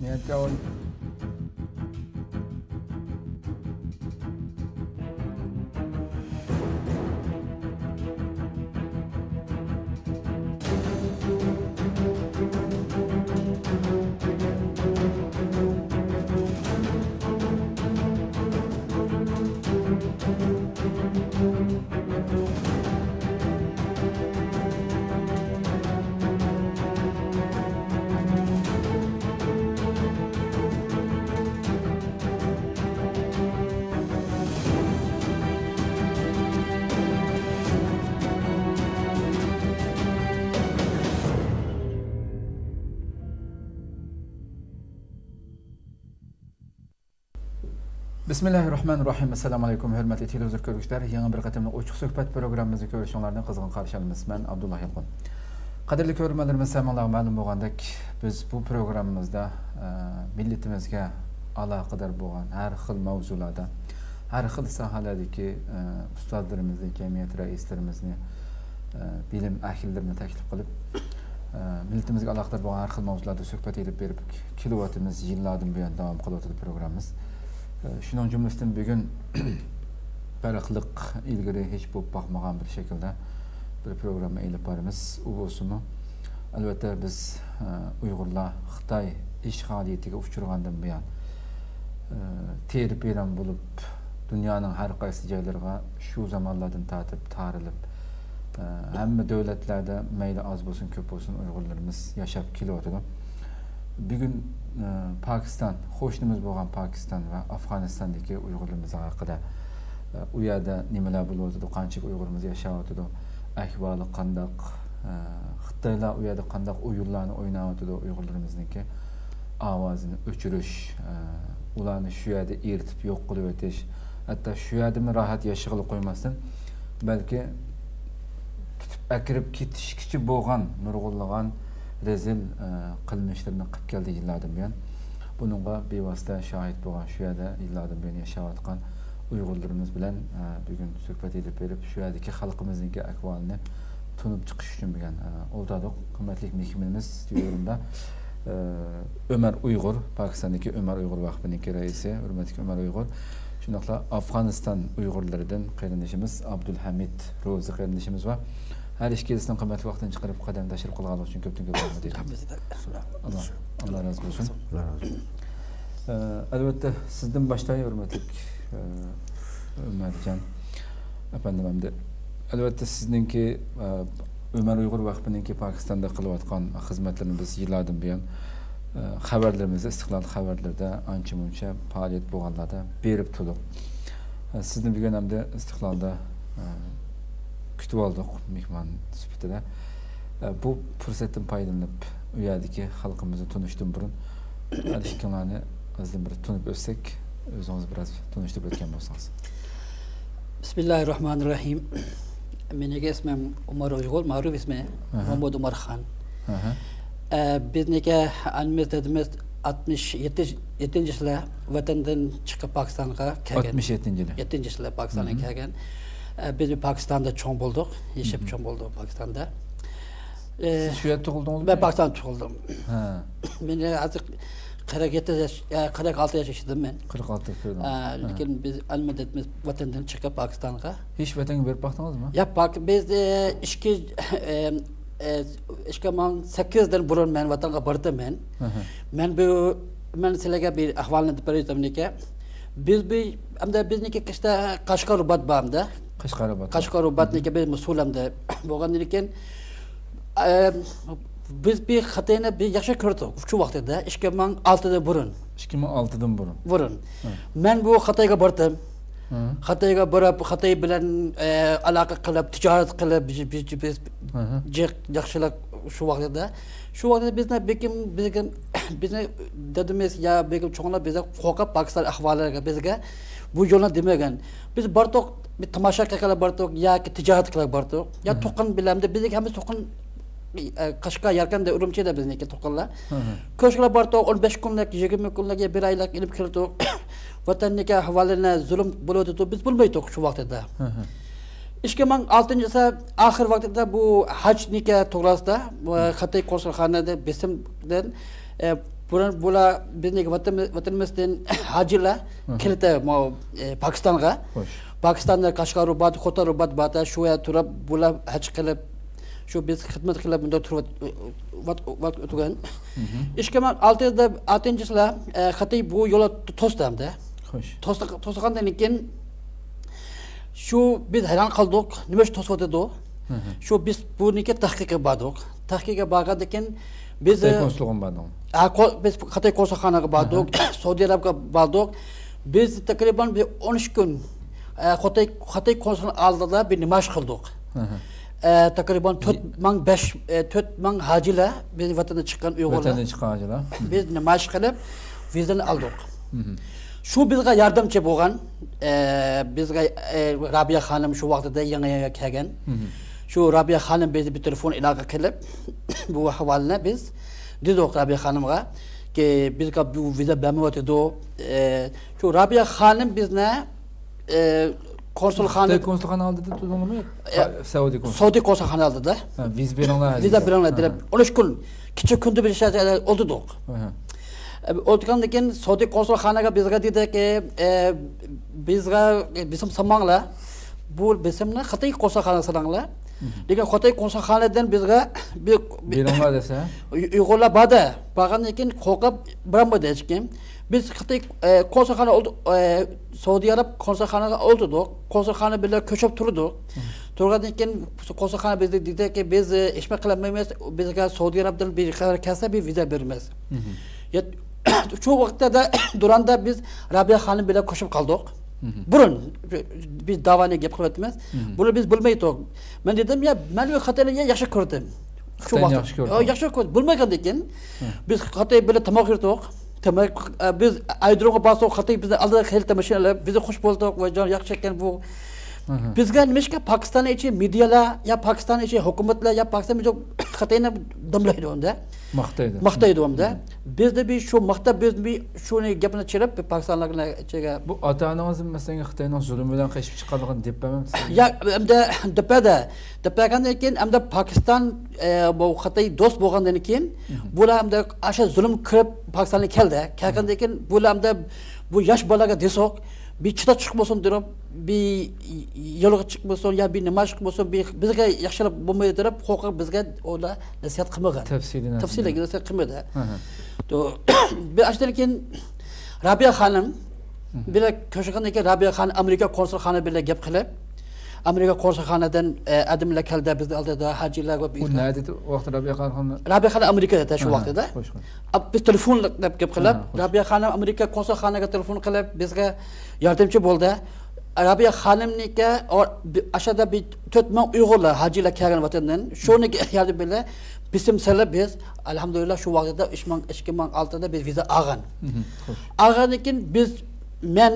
niyatga ol. Bismillahirrahmanirrahim. Assalamu alaykum hörmətli televizor görüşlər. Yeni bir qatımlıq uçuq söhbət proqramımızı görüşünlərdən qızğın qarşı alırıq. Mən Abdullah Yılğun. Qadirli görürmələrimiz səmanlığa məlum olğandək biz bu proqramımızda millitimizə əlaqədar bolğan hər xil mövzularda, hər xil sahələrdəki ustadlarımızı, cəmiyyət rəislərimizni, bilim əhillərini təklif qılıb millitimizə əlaqədar bolğan hər xil mövzularda söhbət edib verib kilovatımız yıllardan bu yana davam qılıb proqramımız. Şunun cümlesinden bugün farklılık ilgili hiç bu bakmagan bir şekilde bir programı eylep varımız. O olsun mu? Elbette biz Uygurlar Xitay işgaliyetiga uçurgandan buyon terip eran bulup dünyanın her qaysı joylariga şu zamanlardan tatip tarılıp hamma devletlerde meyli az bolsun köp bolsun Uygurlarımız yaşap kelyapti. Bugün Pakistan, hoşnumuz bolgan Pakistan ve Afganistan'daki Uygurlarımız haqida u yerda nimalar bo'ladi, qancha Uygurimiz yashayapti, ahvoli qandaq, Xitoylar u yerda qandaq o'yinlarni o'ynayapti, Uygurlarimizniki ovozini o'chirish, ularni shu yerda eritib yo'q qilib o'tish, hatto shu yerda rohat yashag'ili qo'ymasdan, balki tutib akirib ketishkichi bo'lgan nurg'unlagan rezil qilmishlarni qilib keldi yillardan buyon. Bununla bevosita şahit bo'lgan shu yerda yillardan buyon yashayotgan Uygurlarimiz bilan bugun suhbat edib berib, shu yerdagi xalqimizning ahvolini tunib chiqish uchun bo'lgan o'rtoq qimmatli mehmonimiz studiyomda Ömer Uygur, Pokistondagi Ömer Uygur vakfining raisi, hurmatli Ömer Uygur. Shundoqla Afg'oniston Uygurlaridan qarindoshimiz Abdulhamid Ro'zi qarindishimiz va her işkilisinden kıymetli vaxtını çıkarıp kadem taşırıp kılğalı için köptün rahmet eylesin. Allah razı olsun. Allah razı olsun. Elbette sizden başlayın hürmetlik Ömercan. Efendim hem de elbette sizinki Ömer Uygur Vakfı'nınki Pakistan'da kılıvatkan hizmetlerini biz yıllardan buyon haberlerimizde, istiqlal haberlerde ança-munça faaliyet bolğanlarda berip turup. Sizden bir gün hem de istiqlalda kütüp aldık mehman sübütüde. Bu fırsatdan paydalanıp u yerdeki halkımızı tanıştım burun. Alışkanlarını azdan bir tanıp ötsek, özünüz biraz tanıştırıp ötken bolsanız. Bismillahirrahmanirrahim. Benim ismim Ömer Uygur, maruf ismi Muhammed Ömer Khan. Bizniki annemiz dedemiz 67 yılı vatandan çıkıp Pakistan'a gelgen. 67 yılı. 7 yılı Pakistan'a gelgen. Biz Pakistan'da çoğun bulduk, yaşayıp çoğun bulduk Pakistan'da. Siz şu yerde doğuldunuz mu? Ben Pakistan'da doğuldum. Ben azıcık 46 yaş yaşadım ben. 46 yaşadım. Lakin biz annemiz vatandan çıkıp Pakistan'a. Hiç vatanı verip baktınız mı? Ya biz işki 8'den burun ben vatanga bardım ben. Ben sizlerge bir ahvalını paylaştım ki biz bir amda bizniki işte Kaşgarubat bağımda. Kaşgarubat niki biz mesulamda. Boğan iken biz bir hatayına bir yaşa gördük şu vaxtda 2006'da burun. 2006'dan burun. Burun. Ben bu Hatayga bardım. Hatayga barıp Hatay bilen alaka qilib, ticaret qilib biz yaxşılıq şu vaxtda. Şu vaxtda bizne dedimiz ya bekim çoğunlar bize qoqab Pakistan ahvallarga bizga bu yo'lni demagan. Biz bartok bir tamasha qilib bartok yoki tijorat qilib bartok. Ya to'qin bilamda bizga ham to'qin Qashqa Yarkanda Urumchida bizniki to'qinlar. Ko'shlar bartok 15 kunlik, 20 kunlik, bir oylik ilib kirdik. Vatanniki ahvolini zulm bo'ladi biz bilmaydik şu vaqtda. 2006 ahir vaqtida bu haj nikah to'g'risida Xitoy konsulxonada besimdan bular bizning vatanimizdan hajiylar keldi Pokistonga. Pokistonda Qashqadaryo, Xotarobod, Bata shu yerda turib bular haj qilib shu biz xizmat qilib bunda turib o'tgan. 2006-yilda Xitoy bu yo'lni to'sdi. Xo'sh. To'sgandan keyin shu biz hayron qoldik, nima uchun to'sdi? Shu biz buniki tahqiqqa bordik. Tahqiqqa borgandan keyin biz biz Xitoy konsulxonaga bordik, Saudiya Arabga bordik. Biz taqriban 13 kun Xitoy konsulxona oldida bir nimoyish qildik. Taqriban 4000 hojilar biz vatandan chiqqan Uyg'urlar. Biz nimoyish qilib vizani oldik. Shu bizga yordamchi bo'lgan, bizga Rabiya xonim shu vaqtda yangi kelgan. Shu Rabiya xonim bizni bir telefon aloqa qilib, bu ahvolni biz dedik Rabiya xonimga ki bizga bu viza bermayotdi. Shu Rabiya xonim bizni konsulxona oldida tudingmi? Saudiya konsulxona oldida. Viza beringlar deb 13 kun kichik kunda bir ish oldik. O'tgandan keyin Saudiya konsulxonaga bizga dediki, bizga bizim samanglar bu bizimni Xitoy konsulxonasidanlar. Lekin Xitoy konsulxonadan bizga beringlar desa, Uyg'urlar borda. Borgandan keyin qo'rqib bormaydi hech kim. Biz Xitoy konsulxona Saudiya Arab konsulxonaga oldik. Konsulxona bilan ko'chib turdik. Turgandan keyin konsulxona bizga dediki, biz ish qilmaymiz, bizga Saudiya Arabdan bir xabar kelsa bir viza beramiz. Şu vaqtda duranda biz Rabiya xonim bilan qo'shib qoldik. Burun biz davoni gap qilyapmiz. Buni biz bilmaydik. Men dedim ya, men bu Xitoyni yaxshi ko'rdim. Shu vaqtda yaxshi ko'rdim. Bilmagandan keyin biz Xitoy bilan tamoq yurdik. Biz aydroga borsak Xitoy bizni oldida xilta mashinalar bizni xush bo'ldik va jon yaxshi ekan bu. Bizga nimashqa Pokiston ichi medialar ya Pokiston ichi hukumatlar ya Pokiston Xitoyni damlaydi unda. Maqtaydi unda. Bizda bir shu maqtab biz bir shuni gapni chirib Pokistonlarga ichiga bu ota-onamiz masalan Xitoyning zulmi bilan qochib chiqqanligini deb beramiz. Ya depagandan keyin hamda Pokiston bu Xitoy do'st bo'lgandan keyin bular hamda asha zulm kirib Pokistonga keldi. Kelgandan keyin bular hamda bu yosh bolaga desak bir chita chiqmasin deb bir yo'lga chiqmasin ya bir nima chiqmasin bizga yaxshilab bo'lmaydi deb huquq bizga ular nasihat qilmagan. Tafsilga nasihat qilmadi. Bir ashdan keyin Rabiya xonim bilan ko'shgandan keyin Rabiya xonim Amerika konsulxona bilan gap qilib, Amerika konsulxonadan adamlar keldi bizni oldida hojilar va u nima dedi vaqtda Rabiya xonim? Rabiya xonim Amerikada shu vaqtda. Biz telefon gap qilib, Rabiya xonim Amerika konsulxonaga telefon qilib bizga yordamchi bo'ldi. Rabiya xonimniki ashada bir 4000 Uyg'urlar hojilar kelgan vatandan shuni yordam bilan bizim salab biz alhamdulillah shu vaqtda 2006da biz viza olgan. Olgandan keyin biz men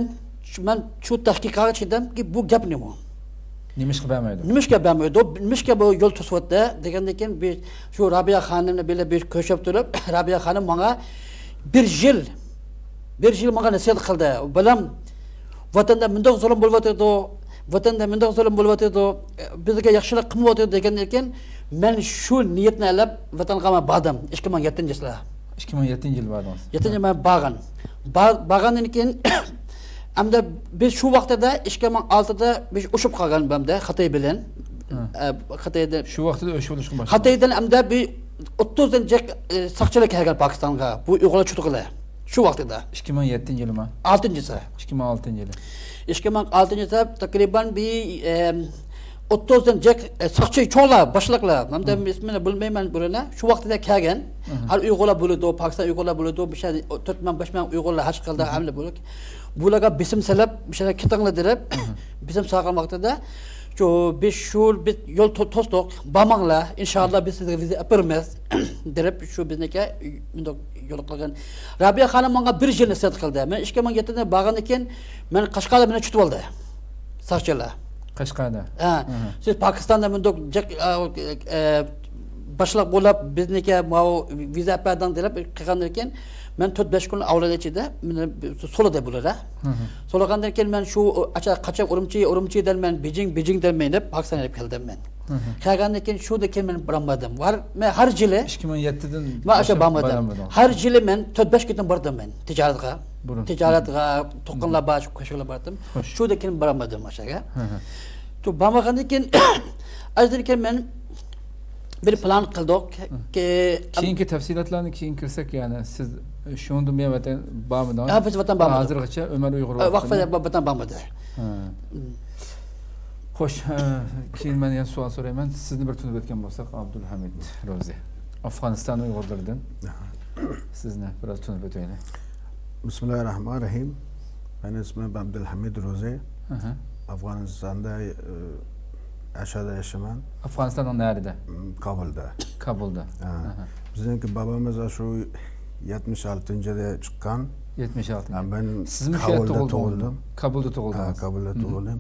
shu tahqiqotga chidamki bu gap nima? Nimishqa bermaydi. Nimishqa bu yo'l to'sayapti degandan keyin biz shu Rabiya xonimni bilan bir ko'chib turib, Rabiya xonim menga bir yil menga nasihat qildi. Bilam vatanda bunday zulm bo'lyapti, bizga yaxshilik qilmayapti degandan keyin men shu niyatni alab vatanga bordim 2007-yilda. 2007-yil bordingiz. 7-yil men borgandan keyin hamda biz shu vaqtda 2006da biz ushib qolgan bamda Xitoy bilan. Xitoyda shu vaqtda o'shib olishga boshladi. Xitoydan hamda bir 30 dan saqchilar kelgan Pokistonga. Bu Uyg'urlar chutuqlar. Shu vaqtda 2007-yilmi? 6-yil. 2006-yil. 2006-yilda taqriban bir 30 dan saqchi cho'lar, boshliqlar, hamda ismini bilmayman bularni. Shu vaqtda kelgan. Har Uyg'urlar bo'ladi, Pokiston Uyg'urlar bo'ladi, 4-5 Uyg'urlar haj qildi, hamla bo'lib. Bularga bisim salab, o'shalar ketinglar deb bisim saqlagan vaqtida shu 5 yil biz yo'l to'sdik, bormanglar, inshaalloh biz sizga viza beramiz deb shu bizniki bunday yo'l qilgan. Rabiya xonim menga 1 yil nasihat qildi. Men 2007da borgandan keyin men Qashqarda meni tutib oldi. Saqchilar. Qashqarda. Siz Pokistonda bunday başlıq bo'lib bizniki mau viza apadan delib qilgandan keyin men 4-5 kun avval ichida solada bo'lar ha. Solagandan keyin men shu qachon Urumchidan men Beijingdan men deb Pokistonga keldim men. Kelgandan keyin shu da keyin men bormadim. Var men har yili 2007dan men bormadim. Har yili men 4-5 kun bordim men tijoratga. Tijoratga to'qinlar baş qo'shiqlar bordim. Shu da keyin bormadim o'shaga. Tu bormagandan keyin azdan keyin men bir plan qildik ki keyingi tafsilotlarni keyin kirsak yani siz shunda men vatan bormidan ha biz vatan bormidik hozirgacha Umar Uyg'ur vaqtida vatan bormadi xo'sh keyin men yana savol so'rayman sizni bir tunib o'tgan bo'lsak Abdulhamid Ro'zi Afg'oniston Uyg'urlaridan sizni biroz tunib o'taylik Bismillahirrahmanirrahim ben ismim Abdulhamid Ro'zi Afg'onistonda aşağıda yaşaman. Afganistan'ın nerede? Kabul'da. Kabul'da. Bizimki babamız şu 76'da çıkan. 76. Yani ben siz mi Kabul'da doğdum. Kabul'da doğdunuz. Kabul'da doğdum.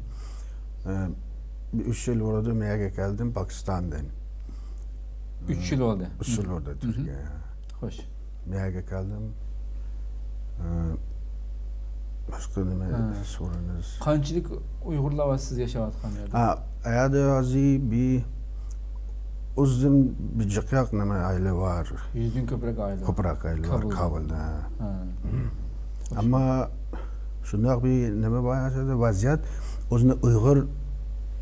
3 yıl orada Meyak'a geldim Pakistan'dan. 3 yıl oldu. 3 yıl orada Türkiye. Hoş. Meyak'a geldim. Başka ne sorunuz? Qanchalik Uyg'urlar var siz yaşayotgan yerda? Ha, ayada azi bir uzun bir cıkyak neme aile var. 100'den köprek aile. Köprek aile var Kabul'da. Ama şundak bir neme bayağıda vaziyet uzun Uygur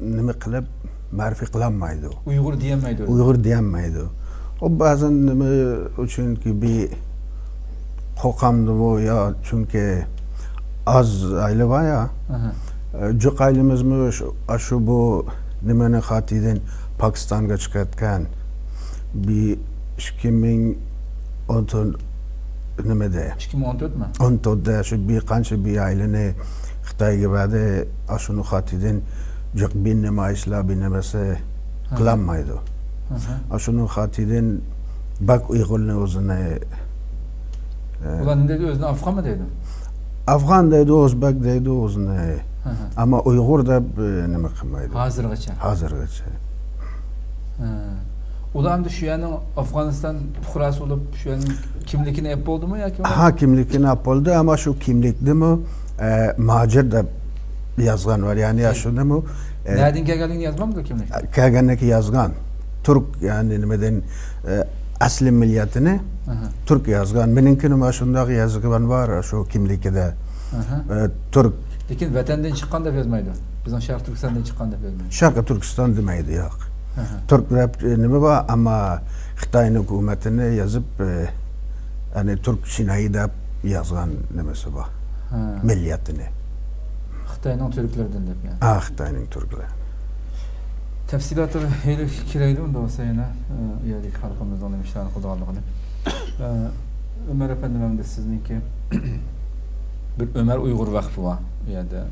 neme kılıp marifi kılanmaydı. Uygur diyemeydi. Uygur diyemeydi. O bazen neme çünkü bir kokamdı o ya çünkü az aile var ya. Cık ailemiz mi şu bu nimene hatiden Pakistan'a çıkartken bir 2014 nimede 2014 mi? 14'de şu bir kança bir ailene Xitay gibi aşunu hatiden cık bin nemaişler bin nemesi kılanmaydı. Aşunu hatiden bak Uygur'un özüne Ulan ne dedi özüne Afgan mı dedi? Afgan dedi, Özbek dedi özüne. Ama Uygur da neme kılmaydı. Hazırgacha. Hazırgacha. Ulan da şu yani Afganistan fuqarosi olup şu yani kimlikini ep oldu mu ya ki? Ha kimlikini ep oldu ama şu kimlikdi mi muhacir da yazgan var yani ya şunu mu? Nereden geldiğini yazmam da kimlik? Kelgeneki yazgan. Türk yani nemeden asli milliyetini Türk yazgan. Meninkini ma şundaki yazgan var şu kimlikide. Türk. Lekin vatandan chiqqan deb yozmaydi. Bizning Sharq Turkistondan chiqqan deb yozmaydi. Sharq Turkiston demaydi yo'q. Türk deb nima bor ama Xitoy hukumatini yozib yani Türk Şinayı deb yozgan nimasi bor. Milliyetini. Xitoyning Türkleridan deb yani. Ha, Xitoyning Türkleri. Tafsilotlar hali kerakli unda bo'lsa yana yerlik xalqimizning ishlarni qilganligini. Ömer efendim hem de sizinki bir Ömer Uygur Vakfı var. Ya da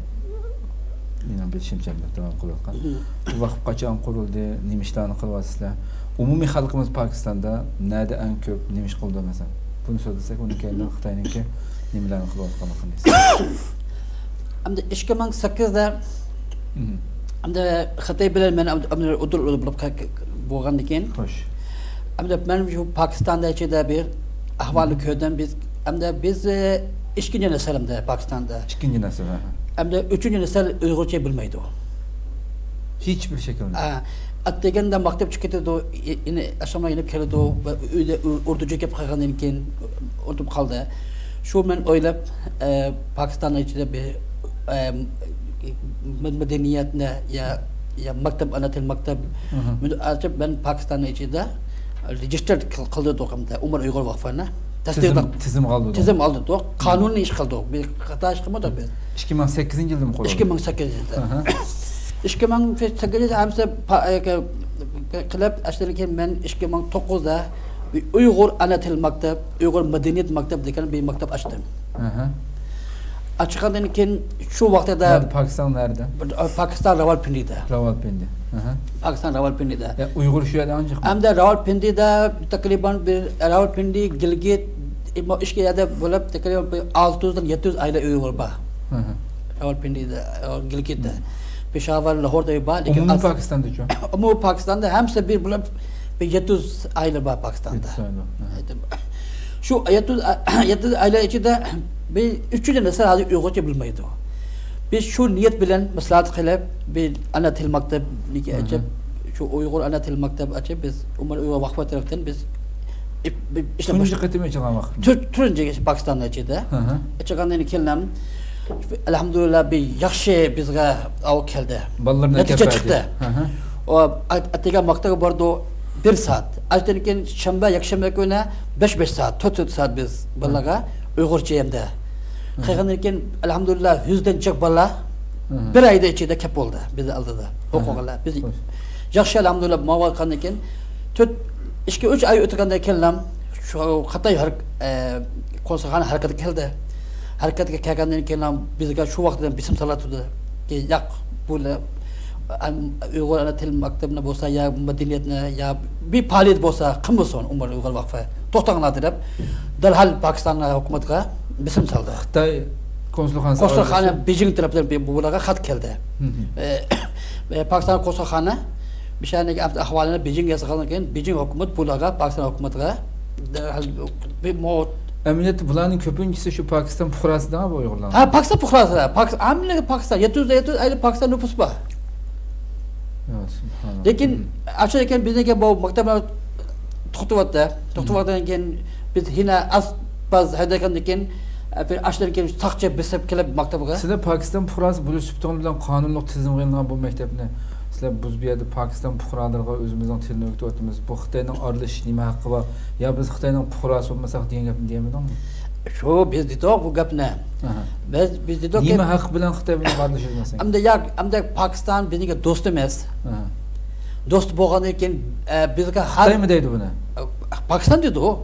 yine bir şimşekle devam kılıyorlar. Bu vakıf kaçan kuruldu, nimişlerini kılıyorlar. Umumi halkımız Pakistan'da nerede en köp nimiş kıldı mesela? Bunu söylesek onun kendinden Xitay'ınki nimişlerini kılıyorlar. Hem de 2008'de hem de Xitay bilen ben udur bulup boğandı keyin. Hoş. Hem de benim şu Pakistan'da içinde bir ahvalı köyden biz İkinci neselimde Pakistan'da. İkinci nesil. Hem de üçüncü nesil Uygurca bilmeydi o. Hiçbir şekilde. Attegenden maktep çıkıyordu, yine aşama inip geldi o, Urduca yapıp kalkanın keyin unutup kaldı. Şu ben oylap Pakistan'da içinde bir medeniyetine ya maktep anatil maktep. Artık ben Pakistan'da içinde register kıldı dokumda Umar Uygur Vakfı'na. Tizim kaldı. Tizim aldı da kanuni iş kaldı. Bir hata çıkmadı biz. 2008 yılda mı kuruldu? 2008 yılda. 2008 yılda hamsi kılıp aşırırken ben 2009'da bir Uygur ana til maktep, Uygur medeniyet maktep deken bir maktep açtım. Açıklandığında keyin şu vakte da nerede, Pakistan nerede? Pakistan Rawalpindi'de. Rawalpindi. Pakistan Rawalpindi'de. Ya Uygur şu yerden ancak mı? Hem de Rawalpindi'de takriben bir Rawalpindi, Gilgit, işki yerde bulup takriben 600'dan 700 aile Uygur var. Rawalpindi'de, Gilgit'de. Peshawar, Lahore'da var. Umumi Pakistan'da şu. Umumi Pakistan'da hemse bir bulup bir 700 aile var Pakistan'da. Şu 700 aile içinde bir 3 yıl mesela hadi Uygurca bilmeydi o. Biz şu niyet bilen maslahat kılıp bir ana dil maktabı açıp şu Uygur ana dil maktabı açıp biz Umar Uygur Vakfı tarafından biz işte turuncu kıtımı çıkamak. Turuncu Pakistan'da içinde. Çıkandan kelam elhamdülillah bir yaxşı bizge av geldi. Netice çıktı. O atiga maktabı vardı 1 saat. Açtırırken şamba yakşamba günü 5 saat, 4 saat biz balaga Uygurca yemde. Kayganırken elhamdülillah 100'den çok bala bir ayda içinde kep oldu bizi aldı da. Okuğala biz yaxşı elhamdülillah mava kanırken 2-3 ay ötürgende kelam şu Xatay konserhane hareket geldi. Hareketke kelgandan kelam bizge şu vaqtdan bisim salatıdı ki yak böyle Uygur ana dil maktabına bolsa ya madaniyetine ya bir faaliyet bolsa kim bolsun Umar Uygur Vakfı to'xtag'lar deb dalhal Pakistan'a hukumatga bisim saldı. Xitoy konsulxonasi Beijing tarafdan bularga xat keldi. Pakistan konsulxonasi bir şeyning ahvolini Beijing yazgandan keyin Beijing hukumat bularga Pakistan hukumatiga bir Emniyet bularning ko'pinchisi şu Pakistan fuqarosidan Uyg'urlar. Ha, Pakistan fuqarosi. Pakistan 700 ayli Pakistan nüfus bor. Lekin aşağı ekan bizniki bu maktablar to'xtatyapti keyin biz hina ba'zi haydagandan keyin aşağı ekan saqcha bisib kelib maktabga. Sizlar Pakistan fuqarosi bo'lish subton bilan qonunliq tizim qilingan bu maktabni sizlar biz bu yerda Pakistan fuqarolariga o'zimizning tilni o'rgatyapmiz. Bu Xitoyning aralashish nima haqqi bor? Ya biz Xitoyning fuqarosi bo'lmasak degan gapni deyamidingmi? Shu biz dedik bu gapni. Biz dedik nima haq bilan Xitoy bilan aralashmasak? Amda Pakistan bizning do'st emas. Do'st bo'lgandan keyin bizga Xitoymi deydi buni? Pakistan dedi u.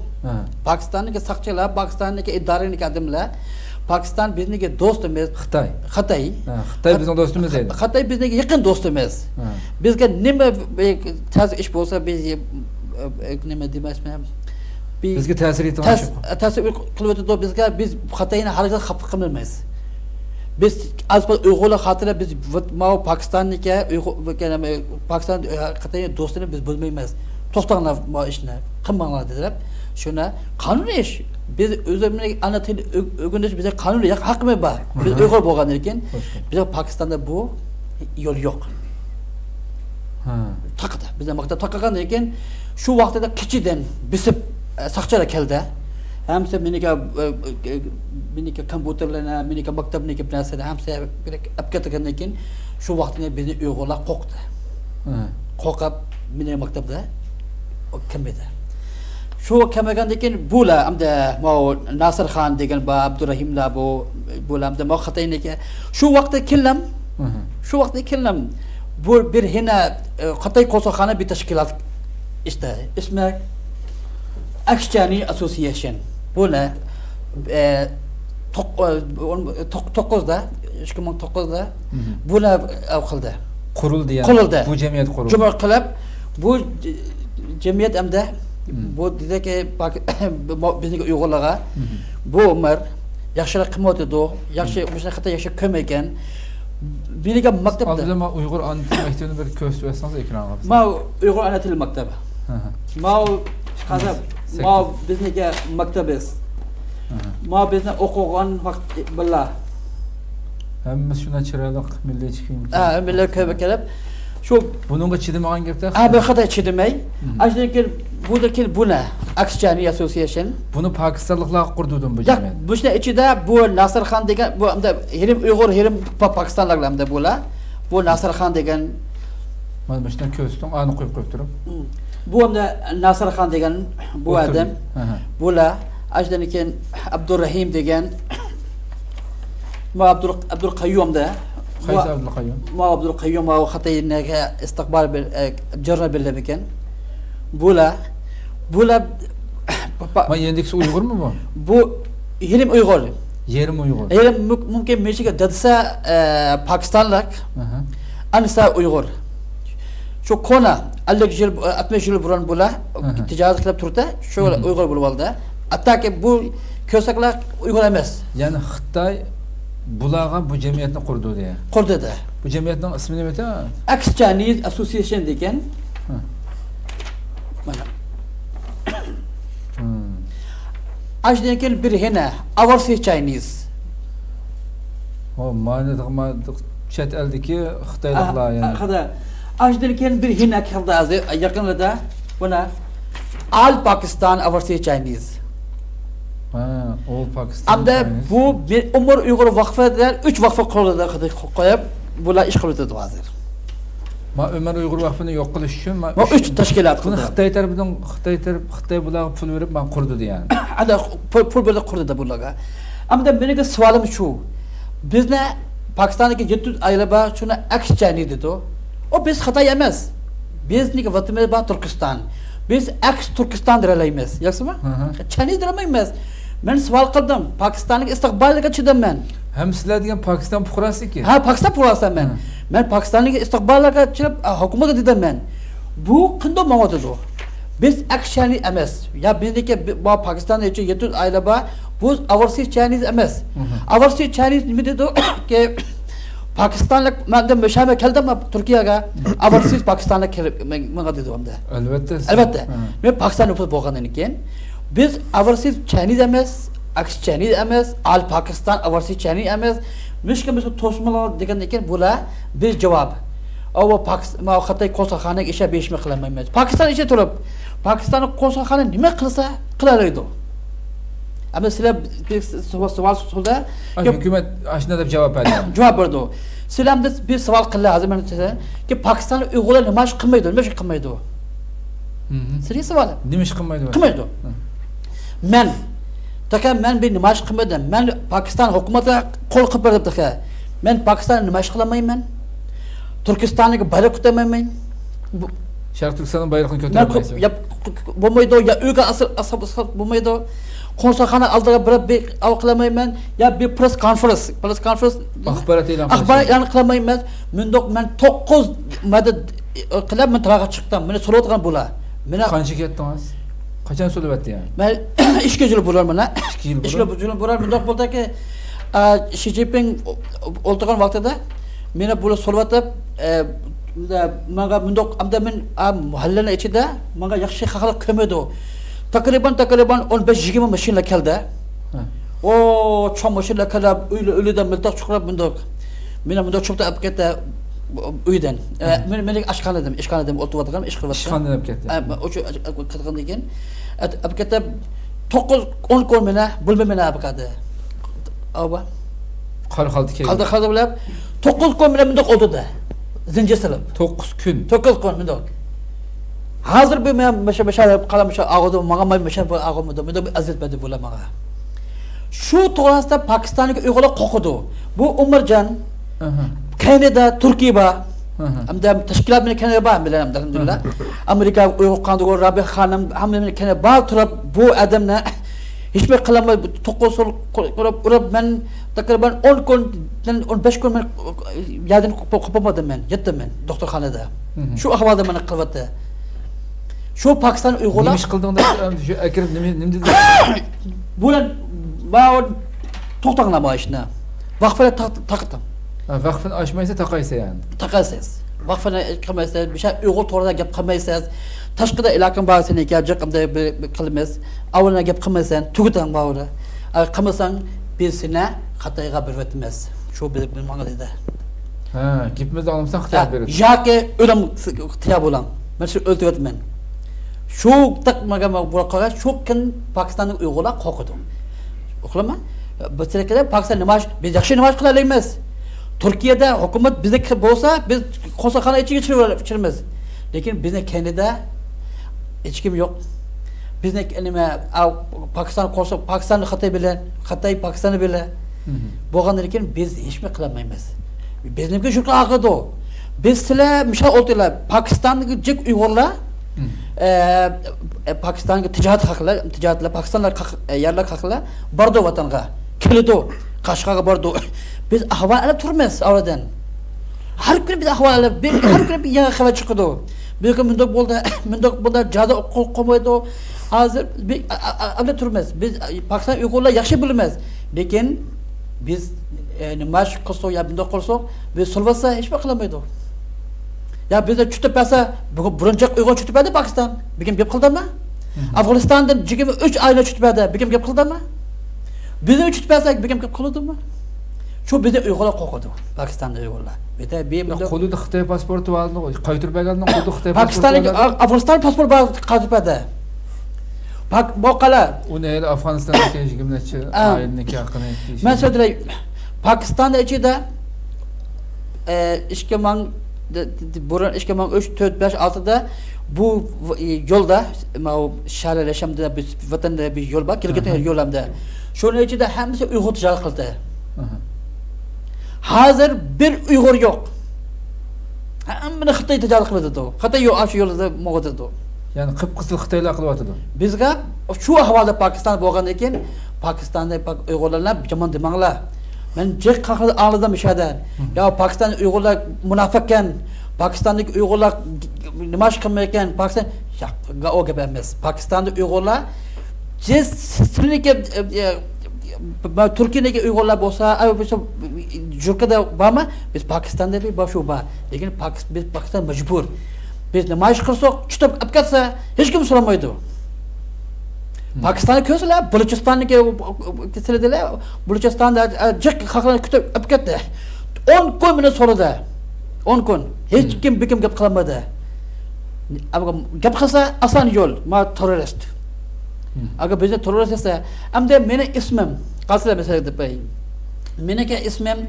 Pakistanning saqchilar, Pakistanning idoraning adamlar Pakistan bizning do'st emas. Xitoy bizning do'stimiz deydi. Xitoy bizning yaqin do'st emas. Bizga nima ta'sir ish bo'lsa biz nima demasman. Bizga ta'sir qilib bizga biz Xitoyni haliga xafa qilmaymiz. Biz azba Uyg'urlar xotira biz Pokistonniki Pokiston Xitoyning do'stini biz bilmaymiz. To'xtanglar bu ishni, qilmanglar dedilar. Shuna qonuniy ish. Biz o'zimizning ana til o'rganish bizga qonuniy haqqimiz bor. Biz Uyg'ur bo'lgandan keyin bizga Pokistonda bu yo'l yo'q. Taqada bizga maktab taqagandan keyin shu vaqtda kichidan bisib saqchilar keldi. Hamsa meniki kompyuterlarni, meniki maktabniki narsalar hamsa apkatgandan keyin shu vaqtda bizni Uyg'urlar qo'rqdi. Qo'rqib meni maktabda kelmadi. Şu kemagandan keyin bular hamda Nasir Xon degan va Abdurrahimlar bular hamda Xitoyniki shu vaqtda kellam bu bir hina Xitoy konsulxona bir tashkilot işte ismi Akshani Association. Bular 9'da 2009'da bular qildi. Qurildi yani. Bu jamiyat qurildi. Jumla qilib bu jamiyat hamda bu dediki bizning Uyg'urlarga bu umr yaxshiroq qilmoqda edi. Yaxshi o'sha xato yaxshi ko'm ekan. Meniga maktabda Abdullah Uyg'ur ana til maktabini bir ko'rsatsangiz ekranga. Ma Uyg'ur ana til maktabi. Ma qazab ma bizniki maktabimiz. Ma bizni o'qigan vaqt billah. Hammamiz shuna chiroyli milliy chiqim. Milliy ko'p kelib shu buningga chidamagan gapda. Bu xato chidamay. Ajdaki buradaki buna Akshani Association. Bunu Pakistanlıklar kurduydum bu jamiyat. Bu işin içinde bu Nasir Xon degan bu hamda hem Uyg'ur hem Pakistanlılar hamda bu Nasir Xon degan mana shundan ko'rsatdim, ani qo'yib turib. Bu hamda Nasir Xon degan bu adam. Bular ajdan keyin Abdurrahim degan Abdul Qayyumda Qaysi Abdul Qayyum? Abdul Qayyum va Xitoyga istiqbol jarna bilib ekan. Bular ma yendiksi Uyg'ur mu bu? Bu yerim Uyg'ur. Yerim Uyg'ur. Yerim mumkin meshiga dadsa Pakistanlik. Ansa Uyg'ur. Shu kona 60 yil burun bular tijorat qilib turdi. Shu Uyg'ur bo'lib oldi. Hattoki bu ko'rsaklar Uyg'ur emas. Ya'ni Xitoy bularga bu jamiyatni qurdi deya. Qurdi. Bu jamiyatning ismi nima edi? Akshani Association degan. Ajdekin bir hene, overseas Chinese. O mani chet eldeki Xitoyliklar yani. Xada. Ajdekin bir hene kaldı yakınlarda buna All Pakistan overseas Chinese. All Pakistan. Amda bu bir Umar Uyghur vakfıdır. 3 vakfı kuruldu koyup bular iş kuruldu hazır. Ma Ömer Uyghur vakfını yok qilish uchun ma 3 tashkilot qildi. Xitoy tarafidan Xitoy bularga pul berib men qurdi yani. Ada pul berib qurdi bularga. Amda menga savolim shu. Bizni Pokistondagi 700 aylaba shuni aks Chinese dedi. O biz Xitoy emas. Bizniki vatanimiz bor Turkiston. Biz aks Turkiston deralaymiz. Yaxshimi? Chinese deramaymiz. Men savol qildim. Pokistonlik istiqboliga chidam men. Hem sizlar degan Pokiston fuqarosiki. Ha, Pokiston fuqarosi men. Men Pokistonlik istiqboliga chidab hukumatga dedim men. Bu qanday ma'noda? Biz akshani emas. Ya bizniki bu Pokistonda 700 aila bor. Bu overseas Chinese emas. Overseas Chinese nima dedi ki Pakistanlik menda müşaheme keldim Türkiye'ye. Overseas Pakistan'a kelib menga dedi onda. Albatta. Albatta. Men Pokiston nüfus bo'lgandan keyin biz overseas Chinese emas, aks Chinese emas, All Pakistan overseas Chinese emas. Mishkimiz to'smalar degandan keyin bular biz javob. Ava Pakiston Xitoy konsulxonaga isha berishmi qilamaymiz. Pokiston ichi turib, Pokistonning konsulxona nima qilsa qilalaydi. Ama sizlar savol so'zda hukumat ashuna deb javob berdi. Javob berdi. Sizlarga bir savol qildi hozir men ki Pokistonlik Uyg'urlar nima ish qilmaydi, nima ish qilmaydi? Sizga savol. Nima ish qilmaydi? Qilmaydi. Men bir nima ish qilmadim. Men Pokiston hukumatiga qo'l qilib berdim. Men Pokiston nima ish qilamayman? Turkistonga bayroq ko'tarmayman. Sharq Turkistonning bayrog'ini ko'tarmaysiz. Bo'lmaydi, ya uyga asab bo'lmaydi. Konsulxona oldiga bir qilamayman, ya bir press conference axborot e'lon qilamayman. Men 9 madad qilib men taraga chiqdim. Meni so'rayotgan bo'lar. Meni qancha ketdingiz? Qachon so'rayapti yani? Men 2 yil bo'lar mana. 2 yil bo'lar. Bundoq bo'ldiki, Xi Jinping o'ltirgan vaqtida meni bular so'rayotib, menga bundoq amda men mahallani ichida menga yaxshi xalq ko'madi. Takriban 15-20 mashina keldi. O cho'ng mashina kelib, uylardan miltiq chiqarib bundoq. Meni bundoq cho'pta olib ketdi uydan. Men ishxonadan o'tirgandim, ish qilyapman. Ishxonadan olib ketdi. O'sha ketgandan keyin olib ketdi 9-10 kun meni bo'lmay meni olib ketdi. Ava qaldi bilib 9 kun meni bundoq o'tirdi. Zinjir silib. 9 kun. 9 kun bundoq. Hazır bir meşale kalamış ağadı mağa meşale ağamadı. Ben de azet bedi bula mağa. Şu toğrasında Pakistan'daki Uygurlar kokudu. Bu Umarcan, Kanada, Türkiye ba. Amda teşkilat beni Kanada ba bilen alhamdulillah. Amerika Uygur kandığı Rabi Hanım hamle Kanada ba turab bu adamla hiçbir kalama tokosul kurab ben takriban 10 gün 15 gün ben yardım kopamadım ben. Yettim ben doktorxonada. Şu ahvalda bana kılvattı. Şu Pakistan Uygurlar nima ish qildingda shu akirib nima dedi? Bular bao to'xtag'lar bor ishni. Vaqfini taqdim. Vaqfini ochmaysa taqaysa yani. Taqaysiz. Vaqfini qilmaysiz, bir şey Uyg'ur to'g'rida gap qilmaysiz. Tashqida iloqam bor seni qilqimda qilmaysiz. Avvalina gap qilmaysan, tugutang bori. Agar qilmasang bizsini Xitoyga bervatimiz. Shu menga dedi. Ha, gapimizni olmasang Xitoyga beradi. Yoki o'lim tiyab bo'lam. Men shu o'ltiryapman. Şu takmaga buraqaga şu kun Pakistanning Uyg'urlar qo'rqidi. O'qilma. Bizga Pokiston nimash, biz yaxshi nimash qila olamiz. Turkiyada hukumat bizniki bo'lsa, biz konsulxona ichiga kiramiz. Lekin bizni Kanada hech kim yo'q. Bizniki nima Pokiston Pokistonni Xitoy bilan, Xitoy Pokistonni bilan bo'lgandan keyin biz hech nima qila olmaymiz. Bizniki shu aqidi. Biz sizlar misha o'tdilar. Pokistondagi Uyg'urlar Pakistan'ga ticaretler, Pakistanlar yerler haklar, bardo vatanga, kilido, Qashqarga bardo. Biz ahval alib turmiz oradan. Har kun biz ahval alib, har kun bir yangi xabar chiqadi. Bir kun bundoq bo'ldi, jazo qo'ymaydi. Hozir alib turmiz. Biz Pokiston Uyg'urlar yaxshi bilamiz. Lekin biz nima qilsak, ya bundoq qilsak, biz sulvasa hech nima qilmaydi. Ya bizde çütüp basa, burunca Uygur çütüp bedi Pakistan. Bir gün bir kıldı mı? Afganistan'dan 23 ayla çütmedi. Bir kim gap kıldı mı? Bizim çütmezsek bir kim gap kıldı mı? Şu bize Uygurlar kokudu. Pakistan'da Uygurlar. Bir de bir Qo'lida Xitoy pasporti vardı. Qaytirmagandan qo'lida Xitoy pasporti. Pakistan'daki Afganistan pasport baz qaytirmadi. Bak bu qala. Uni el Afg'onistonga kelishimgacha ayilniki haqini aytdi. Men so'zlay Pakistan'da ichida 2000 burun 2003 4 5 6'da bu yolda şəhərləşəmdə bir vatanda bir yol var, kilgeten yolamda. Şunun içinde hepsi Uyghur ticaret kıldı. Hazır bir Uyghur yok. Hemini Xitay ticaret kıldı. Xitay yok aşı yolda moğadıdı. Yani qıpqızıl Xitaylar qılıbatıdı. Bizga şu ahvalda Pakistan bo'lgandan keyin Pakistan'da Uyg'urlar yomon demanglar. Men jiq qahri ağladım işadan. Ya Pakistan Uyg'urlar munofiqkan. Pakistandagi Uyg'urlar nima ish qilmayotgan? Pakistan o gap emas. Pakistanda Uyg'urlar sizniki Turkiyadagi Uyg'urlar bo'lsa, Jurkada bormi? Biz Pakistonda boshqa bor. Lekin biz Pakiston majbur. Biz nima ish qilsak, tutib olib ketsa, hech kim so'ramaydi. Pakistonni ko'rsalar, Balochistonga kesiladilar. Balochistonda jiq xalqlarni kutib olib ketdi. 10 kun meni so'radi. 10 kun. Hech kim bikim gap qilmadi. Gap qilsa asan yo'l, ma terrorist. Agar bizda terrorist esa, hamda meni ismim, qaslar mesela deb qo'ying. Meniki ismim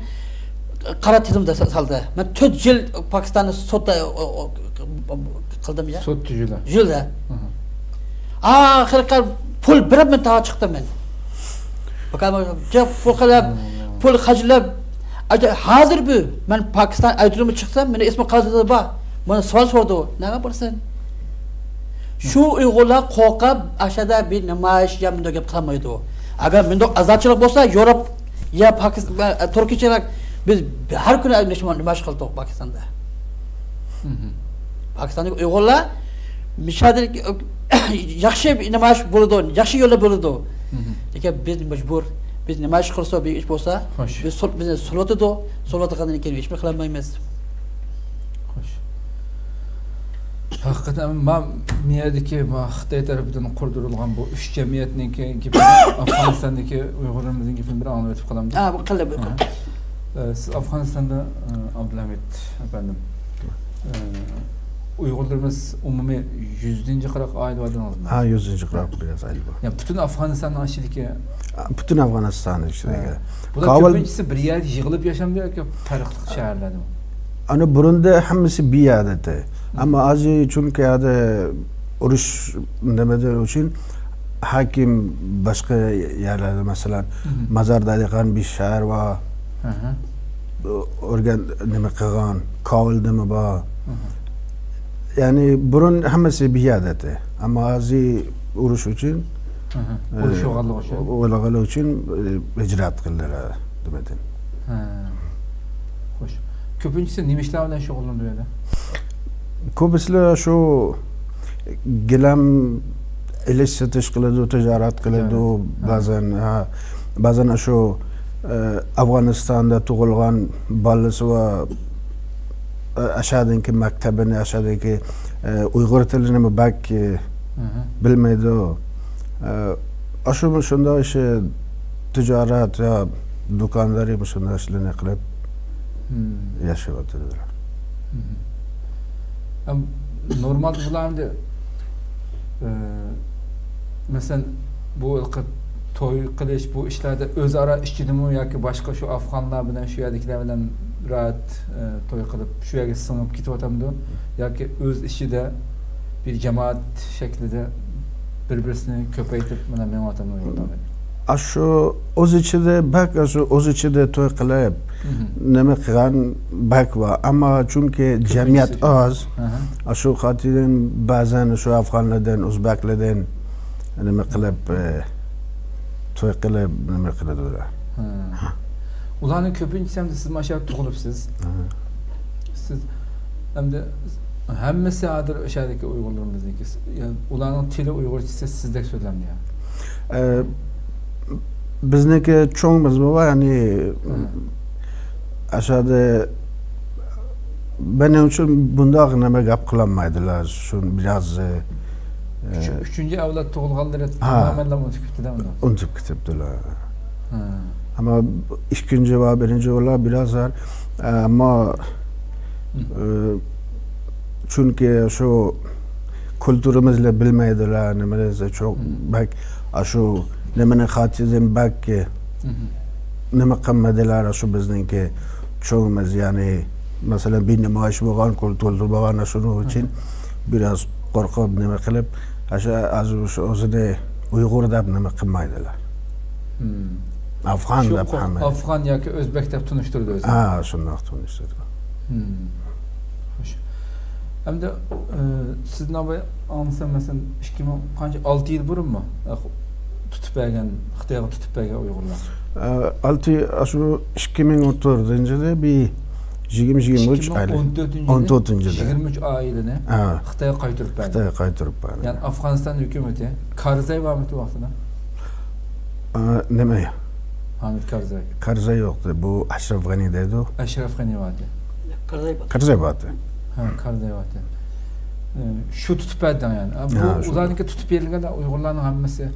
qora tizimda saldi. Men 4 yil Pokistonni sudda qildim ya. Sud tujila. Yilda. Axir pul berib men tağa chiqdim men. Bakalım pul qilib, pul xajlab hazır bu. Men Pakistan aydırımı çıksam, meni ismi qazidi bor. Bana savol sordi. Nima bo'lsin? Shu Uyg'urlar qo'rqib, ashada bir namoyish yamda gap qilmaydi. Agar menda azobchilik bo'lsa, Yevropa ya Pakistan, Turkiyachilar biz har kuni namoyish qildik Pokistonda. Pokistondagi Uyg'urlar mishadil yaxshi namoyish bo'ladi, yaxshi yo'lda bo'ladi. Lekin biz majbur, biz namoyish qilsak, bir ish bo'lsa, biz sulotida, sulotgandan keyin hech bir qila olmaymiz. Hakikaten ben niyadaki Xitay tarafından kurdurulan bu üç cemiyetinin gibi Afganistan'daki Uygurlarımızın gibi bir anlatıp kalalım. Bu kaldı. Siz Afganistan'da Abdülhamid efendim Uygurlarımız umumi 100. kırak aile vardı mı? Ha 100. kırak biraz aile var. Yani bütün Afganistan'ın aşırıdaki bütün Afganistan'ın aşırıdaki. Bu da köpüncüsü bir yer yığılıp yaşam diyor ki farklı şehirlerde mi? Ana burunda hemmisi bir yerde. Ama azı çünkü ya uruş demeden için hakim başka yerlerde mesela Mazar'da yakan bir şehir var. Organ neme kıgan, Kavul deme var. Yani burun hemmisi bir yerde. Ama azı uruş için uğurluğu için icraat kıldılar demeden. Hoş. Köpüncüsü nimişlerden şoğullanıyor da. Ko'pchilar shu gilam ilish setish qiladi, tijorat qiladi, ba'zan shu Afg'onistonda tug'ilgan bolasi va ashadagi maktabini, ashadagi Uyg'ur tilini balki bilmaydi. Shunday ish tijorat yo do'konlari shunday ishlarni qilib yashayotdilar. Normalde bularında mesela bu toy kılıç bu işlerde özara işçidimi ya ki başka şu Afganlar bilen şu yerdekiler bilen rahat toy kılıp şu yerge sınıp gitip atamdı ya ki öz işi de bir cemaat şeklinde birbirini köpeytip bana benim atamdı yolda. Aşu o'z ichida bak o'z ichida to'y qilib nima qilgan bak var ama çünkü cemiyet az shu xatirdan ba'zan shu afg'onlardan o'zbeklardan nima qilib to'y qilib nima qiladilar. Ularning ko'pincha ham siz mana shu yerda tug'ilibsiz. Siz hamda hammasi hozir o'shadagi Uyg'urlarimizniki. Yani ularning tili Uyg'urcha sizdek so'zlanmaydi. Bizniki cho'ngimiz var yani aşağıda benim için bunda nima gap qilolmaydilar. Şu biraz Üçüncü avlat tug'ilganlari tamamen unutib ketdi uni. Unutib ketibdilar. Ama ikinci ve birinci ola biraz var. Ama çünkü şu kültürümüzle bilmeydiler nemenize çok bak şu nemeni hatizim bak ki neme kammediler şu bizdenki çoğumuz yani mesela bir nemaş boğan kültür boğan şunu için biraz korkup neme kılıp az özüne Uygur da neme kımmaydılar. Afgan da Muhammed. Afgan ya ki Özbek de tunuşturdu özünü. Şundan tunuşturdu. Hoş. Hem de siz ne yapayım anlasam mesela 6 yıl burun mu? Tutup bergen, Xitayga tutup bergen Uygurlar. 6 2014'de bir 23 aile. 14'de. 23 aileni Xitayga qaytırıp bergen. Xitayga qaytırıp bergen. Yani Afganistan hükümeti Karzai var mı o vaxtında? Neme ya? Hamid Karzai. Karzai yoktu. Bu Ashraf Ghani'deydi o. Ashraf Ghani vardı. Karzai vardı. Karzai vardı. Şu tutup berden yani. Bu ularınki tutup berilgende Uygurların hammasi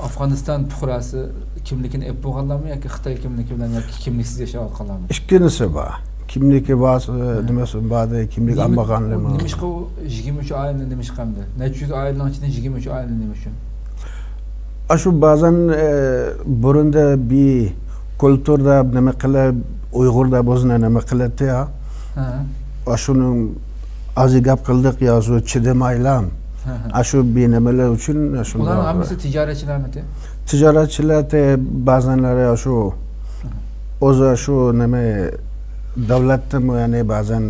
Afganistan fuqarası kimlikini ep boğanlar mı yoki Xitoy kimligi bilan yoki kimliksiz yashab qolganlar? Ikkinisi bor. Kimligi bor, nimasi bor, kimlik olmaganligi. Nimishqa 23 oilani nimishqamdi. Necha yuz oilaning ichidan 23 oilani nima uchun? Şu bazen burunda bir kültürde nima qilib, Uyg'urda o'zini nima qiladi ya. Şunun azı gap qildik ya, şu chidamaylam. Şu bir nimalar uchun shunday. Ularning hammasi tijoratchilarmi? Tijoratchilar ba'zanlari shu o'zi shu nima davlatda yani bazen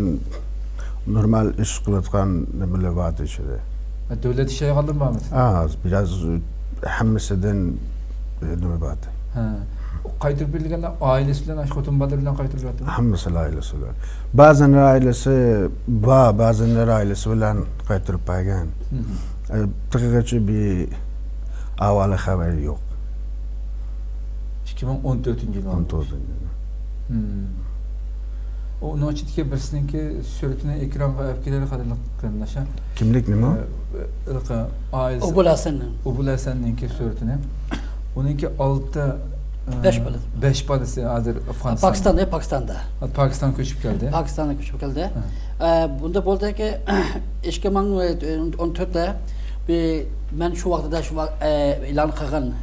normal ish qilayotgan nimalar bor ichida. Davlat ishga qoldirmaymi? Biraz hammasidan nima bor. Qaytırıp berilgende ailesi bilan xotin bola bilan qaytırıp yotdi. Hammasi ailesi bilan. Ba'zanlar ailesi bor, ba'zanlar ailesi bilan qaytırıp bergan. Haqiqatchi bir avvali xabari yo'q. 2014-yil. 14-yil. Onun içindeki birisininki suratini ekranға olib keladi qarindoshlar. Kimlik nima? Ailesi. Ubul Hasanninki suratini. Uninki 5 balası hazır Afganistan. Pakistan'da. Pakistan ko'chib keldi. Pakistan'a ko'chib keldi. Bunda bo'ldiki 2014'da men shu vaqtida shu e'lon qilgan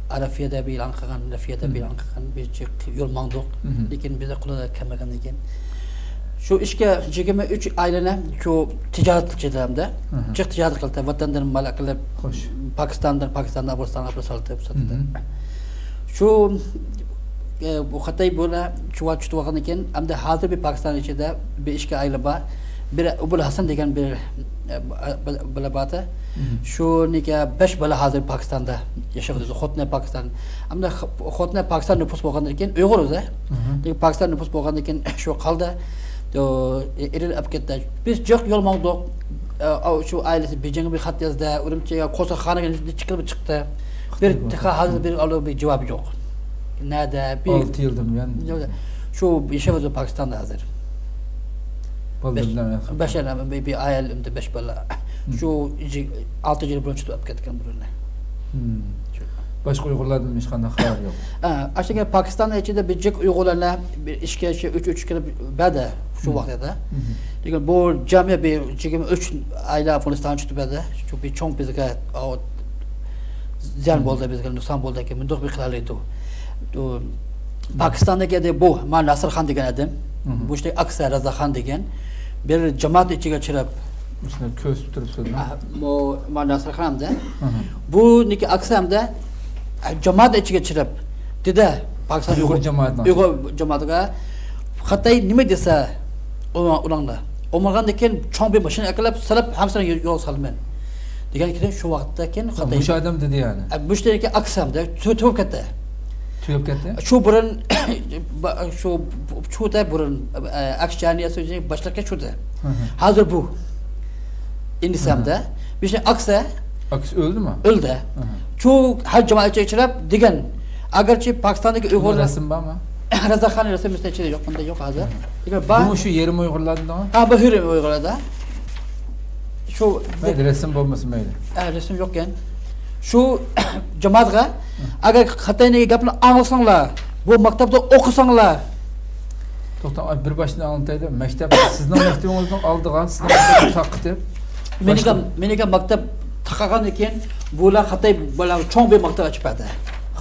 Arafiyada bir e'lon qilgan, bir yo'l mangduq, lekin bizda qo'lda kelmagan ekan. Şu ishga 23 ailani shu tijorat qilishda, tijorat qildi, vatandan mal qilib, Pakistandan Afg'onistonga solib satdi. Şu bu Xitoy buni shu vaqt tutgan ekan, hamda hozir bir Pakiston ichida bir ishga aila bor. Bir Ubul Hasan degan bir balabata. Şu nega 5 bola hozir Pakistonda yashaydi. Xotni Pakiston. Hamda Xotni Pakiston nüfus bo'lgan ekan, Uyg'ur o'zi. Lekin Pakiston nüfus bo'lgan ekan, shu qoldi. Eril olib ketdi. Biz jo'q yo'l mavduq shu ailasi Beijingga bir xat yozdi, Urumchiga qo'saqxonaga chiqdi. Bir hozir bir olib bir javob yo'q. Nada bir 6 yıldır yani. Şu yashaydi Pakistonda hozir. Başarılı bir ailemde 5 bola. Şu 6 yıl boyunca olib ketgan bularni. Başqa Uyg'urlardan hech qanday xabar yo'q. Aslında Pakistan ichida bir jiq Uyg'urlarni bir ishga 3 kirib bada shu vaqtda. Lekin bu jami bir 23 aile Afg'oniston chiqib bada. Shu bir cho'ng bizga ziyon bo'ldi, bizga nuqson bo'ldi ekan, bundoq bir qilalaydi. Pakistondagi bu man Nasrxon degan edim. Bu işte Aksa Razaxon degan bir jamoat ichiga chirib Üstüne köz turibsiz. Bu man Nasrxonda. Bu niki Aksamda jamoat ichiga chirib dedi Pakiston Uyg'ur jamoatini. Uyg'ur jamoatiga Xitoy nima desa ularga olmagandan keyin cho'ng bir mashina akalab salib hamsini yo'l salman degan keyin shu vaqtda keyin Xitoy bu odam dedi yani. Bu işte Aksamda to'p ketdi. Tuyup ketdi. Şu burun şu da burun akşaniye sözü başlarken şurada. Hazır bu. İndisamda. Bir şey aksa öldü mü? Öldü. Şu her cemaatçe içirip digen. Agarçı Pakistan'daki Uygurlar resim var mı? Razaxon resim üstünde yok. Bunda yok hazır. Bu şu yerim Uygurlardan mı? Bu yerim Uygurlarda. Şu resim bo'lmasa mayli. Resim yo'q-kan. Shu jamoatga agar Xitoyning gapini anglasanglar, bu maktabda o'qisanglar. To'xta, bir boshdan anlataylik. Maktab sizning maktabingizning oldiga sizning taqib. Meniga maktab taqagan ekan, bular Xitoy bilan cho'ng bir maktab ochibadi.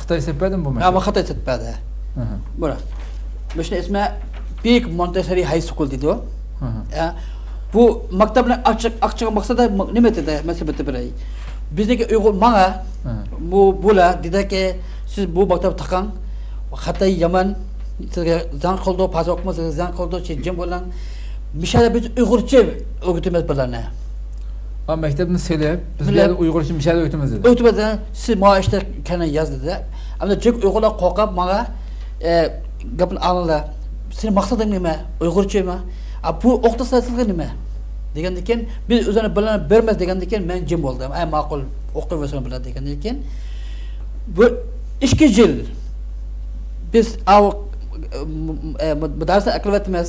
Xitoy sepadi bu maktab. Ama Xitoy sepadi. Bura. Mishni ismi Big Montessori High School deydi. Bu maktabni açık maqsadi nima dedi? Masabati biray. Bizdagi Uyg'ur menga bular dediki siz bu maktab taqang, Xitoy Yaman sizga zan qildi, pas o'qimasa zan qildi, jim bo'lan. Mishada biz Uyg'urcha o'qitamiz bularni. Ama maktabni selib, bizlar Uyg'urcha mishada o'qitamiz dedi. O'qitmadan siz maoshda kana yoz dedi. Ammo jek Uyg'urlar qo'rqib menga gapni anglar. Senin maqsading nima? Uyg'urchami? Bu o'qitsa sizga nima? Degandan keyin biz o'zini bilan bermas degandan keyin men jim bo'ldim. Ay ma'qul o'qiyversin bilan degandan keyin bu 2 yil biz madrasa aqlvatimiz,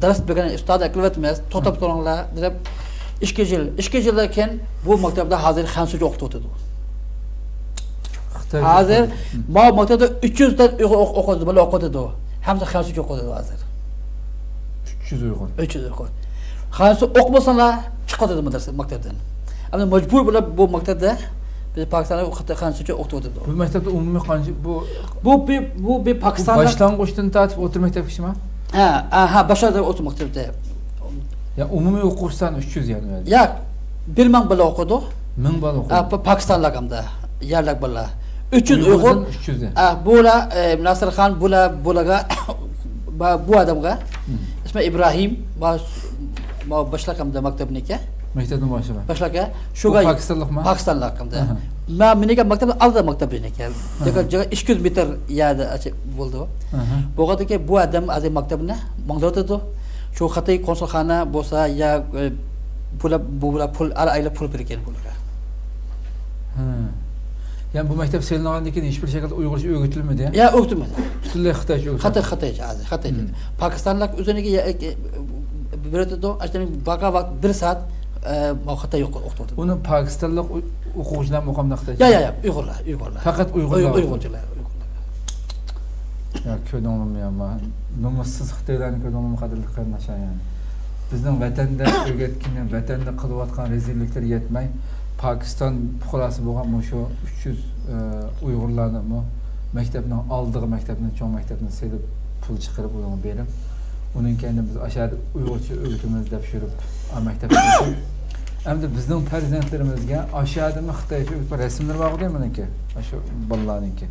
dars bergan ustoz aqlvatimiz, to'xtab turinglar deb 2 yil. 2 yildan keyin bu maktabda hozir Xansucha o'qitadi. Hozir bu maktabda 300 ta o'qitadi, bola o'qitadi. Hamza Xansucha o'qitadi hozir. 300 Uyg'ur. 300 Uyg'ur. Xansu o'qimasalar chiqadi madrasa maktabdan. Ammo majbur bo'lib bu maktabda biz Pokistonda Xansucha o'qitadi. Bu maktabda umumiy qancha bu Pokistonda boshlang'uchdan tortib o'tir maktabgacha? Ha, boshlang'ich o'tir maktabda. Ya umumiy o'quvchidan 300 yani. Yo'q, 1000 bola o'qidi. 1000 bola o'qidi. Pokiston lagamda yerlik bola. 300 Uyg'ur. 300. Bular Nasrxon bularga bu adamga ismi Ibrahim va boshlakamda maktabniki. Maktabdan boshlagan. Boshlaga shuga Pokistonlikmi? Pokistonlikda. Men meniga maktabda alda maktabniki. Joga 200 metr yerda bo'ldi. Bo'g'adiki bu adam azim maktabni manglatadi. Shu Xitoy konsulxona bo'lsa ya bular pul ayla pul bergan bularga. Yani bu maktab selingandan keyin hech bir shaklda Uyg'urcha o'rgatilmadi. Ya o'rgatilmadi. Butunlay Xitoycha o'rgatildi. Xitoycha. Pokistonlik o'ziniga beradi, ashtaning baqa vaqt 1 soat Xitoy o'qitadi. Uni Pokistonlik o'quvchilar muqomda Xitoycha. Ya, Uyg'urlar. Faqat Uyg'urlar. Uyg'urchilar. Ya ko'dingmi ama nomussiz Xitoylarni ko'dingmi qadrli qarindoshlar yani. Bizning vatanda o'rgatgan, vatanda qilayotgan rezilliklar yetmay Pakistan fuqarosi bo'lgan shu 300 Uyg'urlarni maktabning oldiga maktabning cho'ng maktabni selib pul chiqarib ularga berib, uning keyin biz ashar Uyg'urcha o'rgatamiz deb shurib maktabga. Endi bizning farzandlarimizga ashadimi Xitoycha o'qib rasmlar bor demaniki, shu bolalarniki.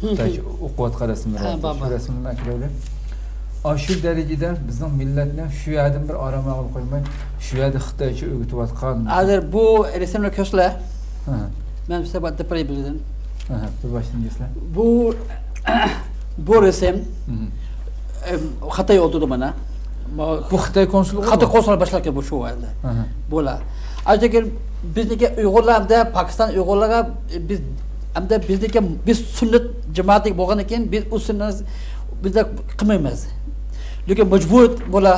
Xitoycha o'qiyotgan rasmlar bor. Shu rasmlarni aklaylik. Shu darajada bizning millatni shu yerdan bir oramag'il qo'ymay, shu yerda Xitoycha o'rgatayotgan. Hozir bu rasmlar ko'rslar. Men size bu depray bildim. Bu başlangıçlar. Bu resim Xitoy oldu mana. Bu Xitoy konsulluğu. Xitoy konsulluğu başlarken bu şu vardı. Bola. Ayrıca bizdeki Uygurlarda Pakistan Uygurlara biz bizdeki biz sünnet cemaati bo'lgan ekan biz o sünnet bizde qilmaymiz. Lekin majbur bola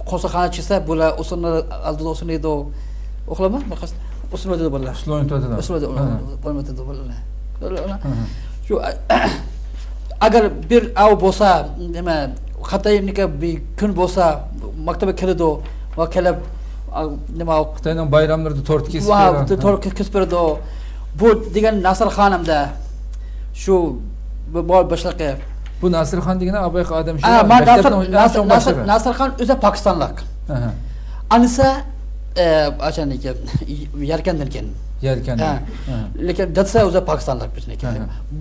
konsulxona chisa bola usulni oldida usulni do o'qilama maqsad usulni do bola. Usulni bo'lmaydi bola. Shu agar bir av bo'lsa, nima Xitoynika bir kun bo'lsa maktabga keladi va kelib nima Xitoyning bayramlarida tort kesib beradi. Tort kesib beradi. Bu degan Nasrxonimda shu bor boshliqi. Bu Nasrxon degan Abay odam shu. Nasrxon o'zi Pokistonlik. Anisa achaniki Yarkandan keyin. Yarkandan. Lekin dadsa o'zi Pokistonlik bizniki.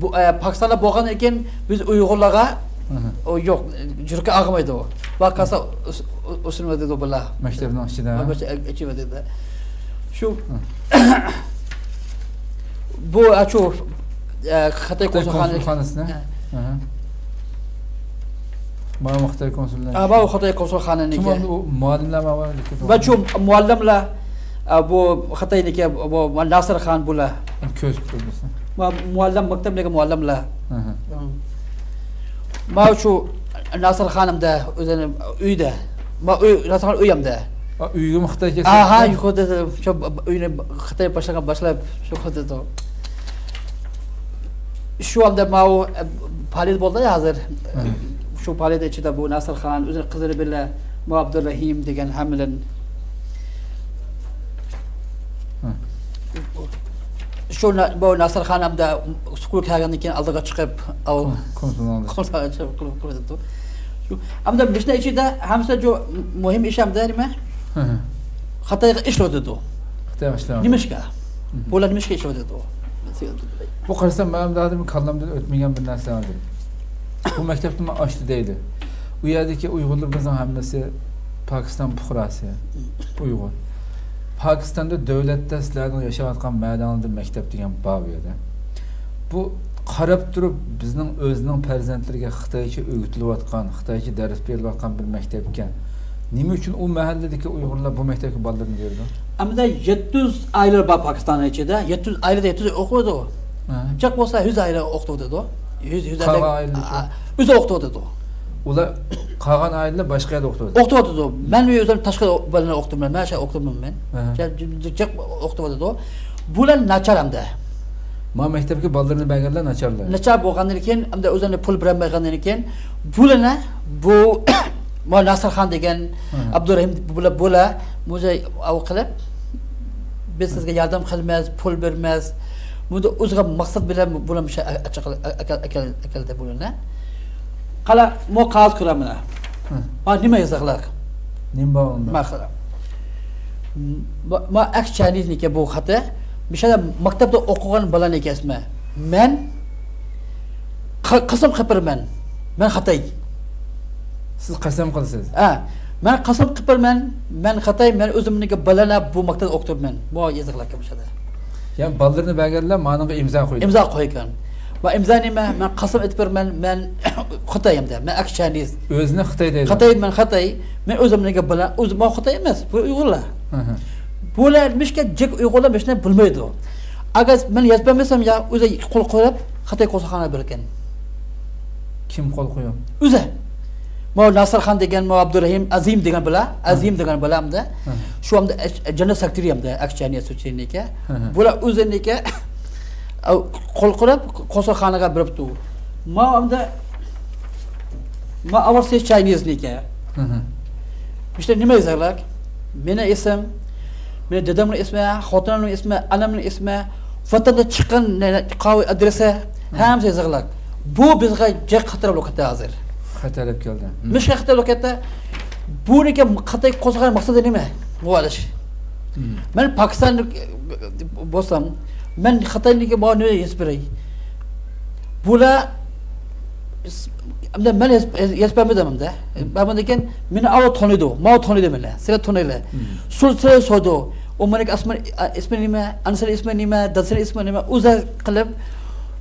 Bu Pokistonda bo'lgan ekan biz Uyg'urlarga o yo'q, jurka ag'maydi u. Vaqasa o'sirmadi deb bular. Maktabning ichida. Ichida. Shu bu achu Xitoy konsulxonasida. Mana Xitoy konsulxonasi. Bu Xitoy konsulxonaniki. Muallimlar var. Va shu muallimlar bu Xitoyniki bu Nasrxon bular. Ko'z turibdi. Muallim maktabdagi muallimlar. Ma shu Nasrxonimda o'zini uyda. Ma uy Nasrxon uyimda. Uyga Xitoy kelsa. Aha, yuqorida shu uyni Xitoy boshlab shu xuddi. Shu anda mau palid bo'ldi hozir. Shu palid ichida bu Nasrxon o'zini qizini bilan Mo Abdurrahim degan hamlan shu bu Nasrxon hamda sukul kelgandan keyin oldiga chiqib konsultant shu hamda bishna ichida hamsa jo muhim ish hamda nima Xitoyga ish o'tadi. Xitoyga ishlar. Nimashga? Bular nimashga ish o'tadi? Bu qarasam men dadim kallamdan o'tmagan bir narsa var. Bu maktabda men ochdi deydi. U yerdagi Uyg'urlar bizning hammasi Pokiston fuqarosi. Uyg'ur. Pokistonda davlatda sizlarning yashayotgan maydonda maktab degan bor edi. Bu qarab turib bizning o'zining farzandlariga Xitoycha o'rgatilayotgan, Xitoycha dars berilayotgan bir maktab ekan. Nima uchun u mahalladagi Uyg'urlar bu maktabga bolalarni berdi? Amda 700 aileler var Pakistan'ın içinde. 700 ailede 700 okuyordu. Çok olsa 100 aile okuyordu. 100 aile. 100 okuyordu. Ular qolgan aileler başqa yerda o'qitadi. O'qitadi. Men o'zim tashqi bolalarni o'qitdim. Men shu o'qitdim men. Çok o'qitadi. Bular nachar hamda. Ma maktabga bolalarni berganlar nacharlar. Nachar bo'lgandan keyin hamda o'zini pul bermagandan keyin bularni bu Ma Nasrxon degan Abdurrahim bular muzey qilib biz sizga yordam qilmaymiz, pul bermaymiz. Bunda o'ziga maqsad bilan bular akalda bularni. Qala mo qog'oz ko'raman. Ma nima yozaqlar? Nima bor unda? Ma aksiyanizniki bu xati. Mishada maktabda o'qigan bolani ekasman. Men qasam qilibman. Men Xitoy. Siz qasam qilasiz. Men qasam qilibman. Men Xitoy, men o'zimniki bolani bu maktabda o'qitibman. Bu yozaqlar mishada. Ya'ni bolalarni berganlar ma'noga imzo qo'ydi. Imzo qo'ygan. Va imzo nima? Men qasam aytibman. Men Xitoyimda. Men aksiyaniz. O'zini Xitoy deydi. Xitoy, men Xitoy. Men o'zimniki bilan o'zim Xitoy emas. Bu Uyg'urlar. Bular mishga jek Uyg'urlar mishni bilmaydi. Agar men yozmasam ya o'zi qo'l qo'yib Xitoy qo'saqxona bergan. Kim qo'l qo'yadi? O'zi. Mo Nasrxon degan, Mo Abdurrahim Azim degan bilan, Azim degan bilamda. Shu hamda jannat sektoriyamda aksiyaniya so'chiniki. Bular o'ziniki qo'l qo'yib qo'saqxonaga beribdi. Mo hamda ma avarsi Chinese'niki. İşte nima yozarlar? Meni ism, meni dadamning ismi, xotinimning ismi, anamning ismi, vatanda chiqqan qo'y adresi hamma yozarlar. Bu bizga jek xatar lokatda hozir. Xatarlab keldi. Mishqa xatar lokatda buniki Xitoy qo'zg'agan maqsadi nima? Bu alish. Men Pokistonlik bo'lsam, men Xitoyniki buni yesbiray. Bular men yetpamidimda. Ben bundan meni avval tanıydı. Ma tanıydı meni. Sizlar tanıylar. Sulsira sordu. O mening ismi nima, anasini ismi nima, dadasini ismi nima, o'zi qilib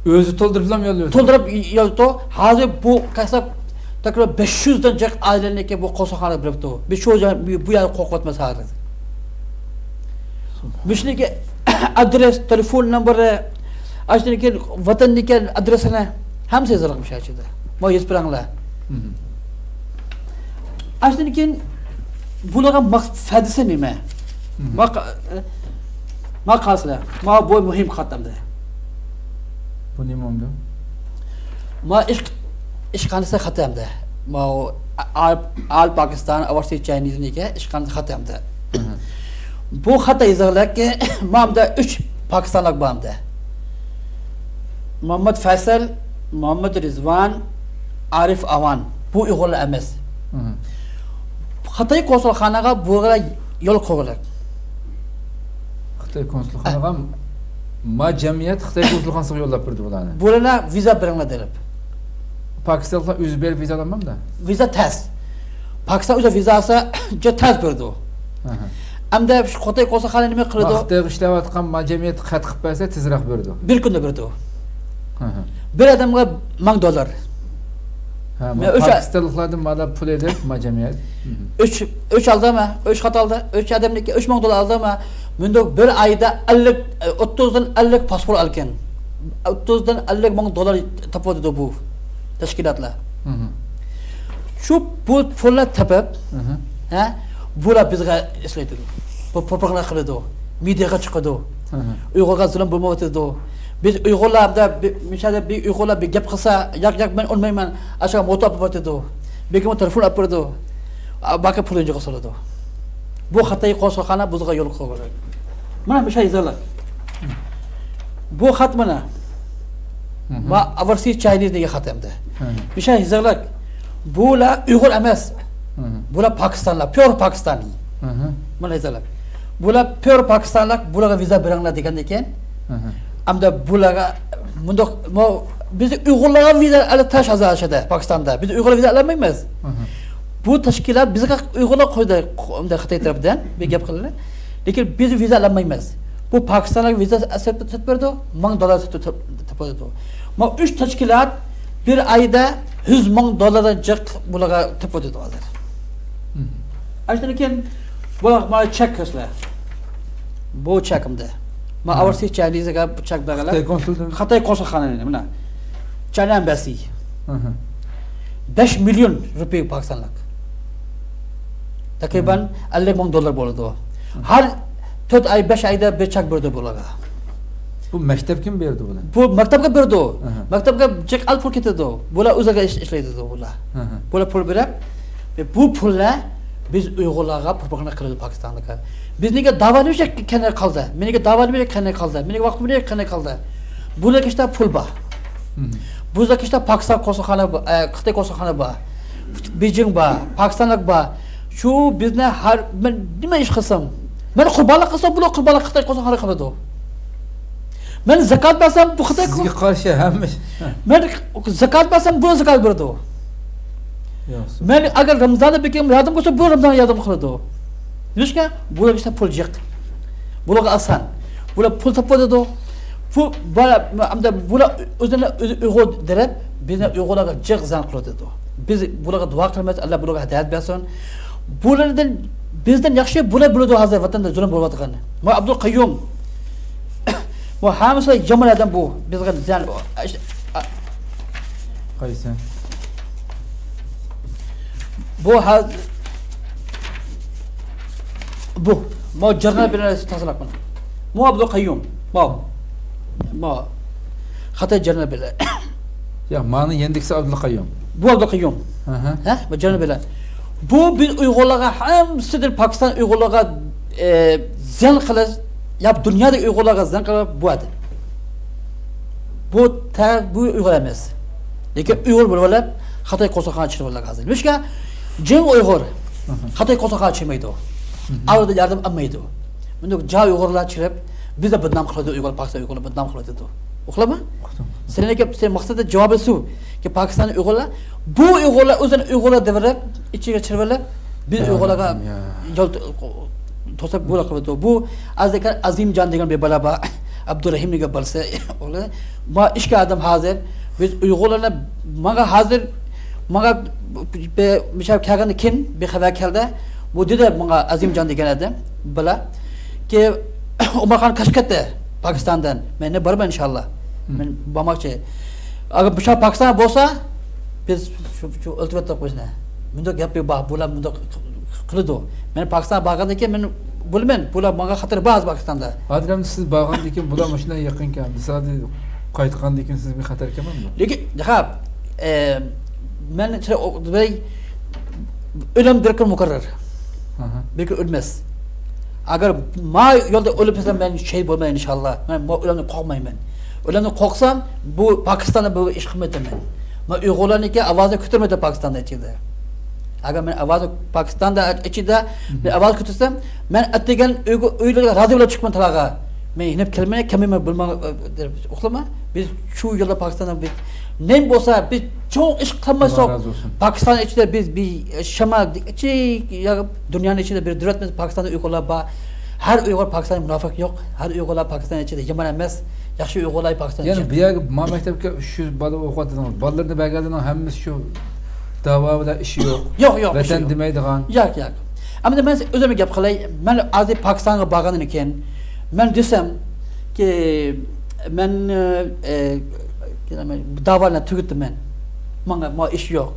o'zi to'ldirib ham yo'llaydi. To'ldirib yozdi. Hozir bu kasab takriban 500 dan jiq ailaniki bu qo'saqxona beribdi. Bu yer qo'rqotmas hozir. Mishligi adres, telefon nomberi, ashniki vatanniki adresini hamma yozilgan shachida. Ma yezpiranglar. Aslında ki bularga foydasi nima? Ma qalsizlar. Ma bu muhim xatamda. Bu nima bo'ldi? Ma ish qanday xatamda. Ma al Pakistan avarsi Chinese'niki ish qanday xatamda. Bu xata yozilganki mamda 3 Pokistonlik borda. Muhammad Faysal, Muhammad Rizvan, Arif Avan. Bu Uyg'urlar emas. Xitoy konsulxonaga bular yo'l qo'yilgan. Xitoy konsulxonaga ma jamiyat Xitoy konsulxonasiga yo'llab berdi bularni. Bularga viza beringlar deb. Pokistonga o'zi berib viza olmamda. Viza tez. Pokiston o'zi vizasi juda tez berdi. Hamda Xitoy konsulxona nima qildi? Xitoyga ishlayotgan ma jamiyat xat qilib bersa tezroq berdi. Bir kunda berdi. Bir adamga $1000. Pakistanliklardan mada pul edip majamiyat. 3 aldımı? 3 xat aldı. 3 adamniki $3000 aldımı? Bunda bir ayda 30'dan 50 pasport algan. 30'dan 50 dolar topadi bu tashkilotlar. Şu bu pullar topib, bular bizga ishlaydi. Propaganda qiladi. Mediaga chiqadi. Uyg'urga zulm bo'lmaydi. Biz Uyg'urlarda mishalda bir Uyg'urlar bir gap qilsa, yo'q men olmayman, aşağı motor olib beradi. Begim telefon olib beradi. Baka pulini jo'qa soladi. Bu xatoy qo'shxona bizga yo'l qo'yadi. Mana bu şey izlar. Bu xat mana. Va overseas Chinese degan xat hamda. Bir şey izlar. Bular Uyg'ur emas. Bular Pokistonlar, pure Pakistoniy. Mana izlar. Bular pure Pakistonlar, bularga viza beringlar degan ekan. Amda bularga bundoq biz Uyg'urlarga viza olib tashashadi Pokistonda. Biz Uyg'urlarga viza olmaymiz. Bu tashkilot bizga Uyg'urlar qo'ydi, unda Xitoy tomonidan bir gap qildi. Lekin biz viza olmaymiz. Bu Pokistonga viza asab berdi, $1000 topadi. Ma 3 tashkilot bir oyda $100,000 jiq bularga topadi hozir. Aytdan keyin bular mana chek qilishlar. Bu chekimda. Ma overseas Chinese'ga chek berganlar. Xitoy konsulxonasi mana. China Embassy. 5 million rupiya Pokistonlik. Takriban $50,000 bo'ladi. Har 4 ay 5 ayda bir chek berdi bularga. Bu maktab kim berdi buni? Bu maktabga berdi. Maktabga chek olib pul ketadi. Bular o'ziga ishlaydi bular. Bular pul berib, bu pullar biz Uyg'urlarga propaganda qiladi Pokistonga. Bizniga davolimiz qanday qoldi? Meniga davolimiz qanday qoldi? Meniga vaqtimiz qanday qoldi? Bularga ishda pul bor. Bularga ishda Pokiston konsulxona bor, Xitoy konsulxona bor. Beijing bor, Pokistonlik bor. Shu bizni har men nima ish qilsam, men qurbonlik qilsam, bular qurbonlik Xitoy konsulxona qiladi. Men zakat bersam, bu Xitoy sizga qarshi hamma. Men zakat bersam, bu zakat beradi. Men agar Ramazonda bekim yardım qilsa, bu Ramazon yardım qiladi. Nishga bular işte pul jiq. Bularga asan. Bular pul topadi. Bu amda bular o'zini Uyg'ur deb bizni Uyg'urlarga jiq zan qiladi. Biz bularga duo qilamiz, Alloh bularga hidayat bersin. Bulardan bizdan yaxshi bular bo'ladi hozir vatanda zulm bo'layotgan. Ma Abdul Qayyum bu hamsa yomon odam bu. Bizga zan qaysi? Bu ma jurnal bilan tasdiqlab Mo Abdul Qayyum. Ma Xitoy jurnal bilan. Ya mani yendiksa Abdul Qayyum. Bu Abdul Qayyum. Ha? Bu jurnal bilan. Bu biz Uyg'urlarga hamsidir Pokiston Uyg'urlarga zan qilish, ya dunyoda Uyg'urlarga zan qilib bo'ladi. Bu Uyg'ur emas. Lekin Uyg'ur bo'lib, Xitoy konsulxona chiqib hozir. Nishga jeng Uyg'ur Xitoy konsulxona chiqmaydi. Avvalda yardım olmaydi. Bunda ja Uyg'urlar chiqib, bizda bidnam qiladi, Uyg'ur Pokiston Uyg'urlar bidnam qiladi. Uxlama? Sen maqsadi javobi shu ki Pokiston Uyg'urlar bu Uyg'urlar o'zini Uyg'urlar deb ichiga chirvalab biz Uyg'urlarga yo'l to'sib bo'la qiladi. Bu Azimjon degan bir balaba Abdurrahim degan bo'lsa, ular ma ishga adam hozir biz Uyg'urlarni menga misal kelganda kim bir xabar keldi. Bu dedi menga Azimjon degan adam bila ki Umarxon Kashkatda Pokistondan men borman inshaalloh. Men bormoqchi. Agar bu Pokiston bo'lsa biz shu o'ltirib qo'yishni. Bunda gap yo'q, bular bunda qiladi. Men Pokiston borgandan keyin men bilmayman, bular menga xatar ba'zi Pokistonda. Hozir siz borgandan keyin bular mashina yaqin ekan. Bisadi qaytgandan keyin siz bir xatar ekanmi? Lekin men o'lim bir kun muqarrar. Bir kun o'lmas. Agar ma yo'lda o'lib qolsam men şey bo'lmayman inshaalloh. Men o'limni qo'rqmayman. O'limni qo'rqsam bu Pokistonda bu ish qilmayman. Men Uyg'urlarniki ovozni ko'tarmaydi Pokistonda ichida. Agar men ovozni Pokistonda ichida men ovoz ko'tarsam, men atdegan uylarga rozi bo'lib chiqman talaga. Men inib kelmay, kimman bilmay uxlama. Biz shu yo'lda Pokistonda biz nem bo'lsa biz cho'ng ish qilmasak, Pokiston ichida biz bir shamal dunyoning ichida bir davlatimiz Pokistonda Uyg'urlar bor. Har Uyg'ur Pokistonda munofiq yo'q. Har Uyg'urlar Pokiston ichida yomon emas. Yaxshi Uyg'urlar Pokiston ichida. Ya'ni bu yerga maktabga 300 bola o'qiyotgan. Bolalarni bagadidan hammasi shu da'vo bilan ishi yo'q. Yo'q. Vatan demaydigan. Yo'q. Ammo men o'zimga gap qilay. Men hozir Pokistonga borgandan keyin men desam ki men da'volarni tugatdim men. Menga ish yo'q.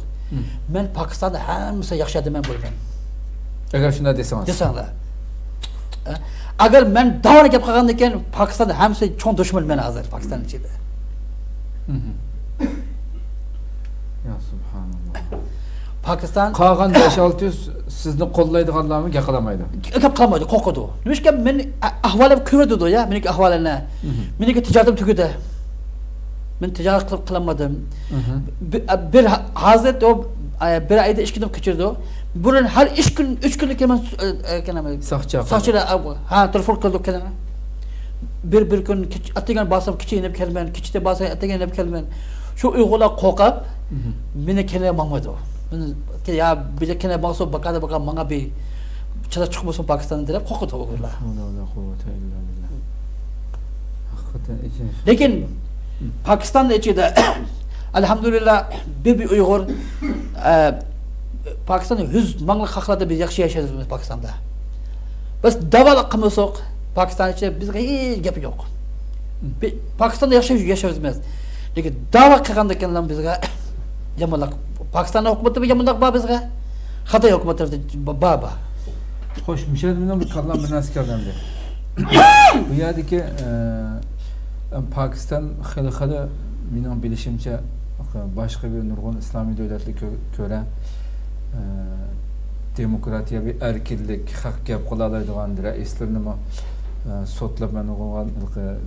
Men Pokistonda hammasi yaxshi odam bo'lgan. Agar shunday desangiz. Desanglar. Agar men davona gap qilgan ekan, Pokistonda hamsi cho'ng dushman men hozir Pokiston ichida. Ya subhanallah. Pokiston Qolgan 5-600 sizni qo'llaydiganlarni gaqalamaydi. gap qilmaydi, qo'rqadi. Nimishga men ahvolim ko'rdi ya, meniki ahvolimni. Meniki tijoratim tugadi. Men tijorat qilmadim. Bir hozir bir oyda 2 kun kechirdi. Bunun her 3 kunlik hemen Soqchilar ha telefon qildi keladi. Bir kun atagan basam kichik kelman, kichikda basam atagan kelman. Shu uyg'urlar qo'rqib meni kelmaydi. Meni ya biza kelmay bo'lsa bakada menga bir chala chiqmasin Pokistondan deb qo'rqadi uyg'urlar. Lekin Pokistonda ichida alhamdulillah bir uyg'ur Pakistan'da 100 minglik xalqlarda biz yaxshi yashaymiz Pokistonda. Biz davolaq qilmasak, Pokiston ichida bizga hech gap yo'q. Pokistonda yaxshi yashaymiz. Lekin davo qilganda ekanlar bizga yomonlik. Pokiston hukumati yomonlik bor bizga. Xitoy hukumati baba. Xo'sh, Mishel bilan bir kallam bir narsa kelgandi. Bu yerdagi Pokiston xili mening bilishimcha boshqa bir nurg'un islomiy davlatlarga ko'ra demokratiyaviy erkinlik, haq gap qila oladigan raislarni sotlab men o'qigan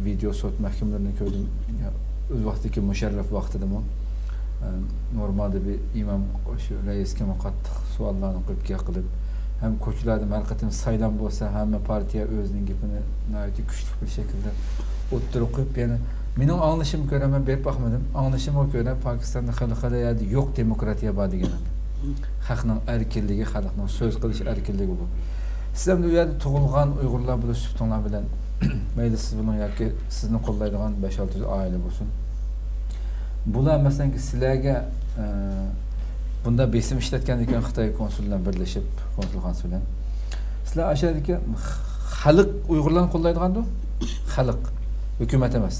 video sot mahkamalarini ko'rdim. O'z vaqtidagi musharraf vaqtidami normalda bir imom shu raisga qattiq savollarni qo'yib qilib ham ko'chlarda marqatim saylan bo'lsa hamma partiya o'zining gapini nihoyatda kuchli bir shaklda o'ttirib qo'yib, ya'ni mening anglashim ko'ra men berib baxmadim. Anglashimga ko'ra Pokistonda xalqada yo'q demokratiya bor degan. Xalqning erkinligi, xalqning so'z qilish erkinligi bu. Siz ham bu yerda tug'ilgan Uyg'urlar bilan suhbatinglar bilan mayli siz bilan yoki sizni qo'llaydigan 5-600 oila bo'lsin. Bular masalan sizlarga bunda besim ishlatgan ekan Xitoy konsullar birlashib, konsulxonasi bilan. Sizlar ashadagi xalq Uyg'urlarni qo'llaydigan-ku? Xalq, hukumat emas.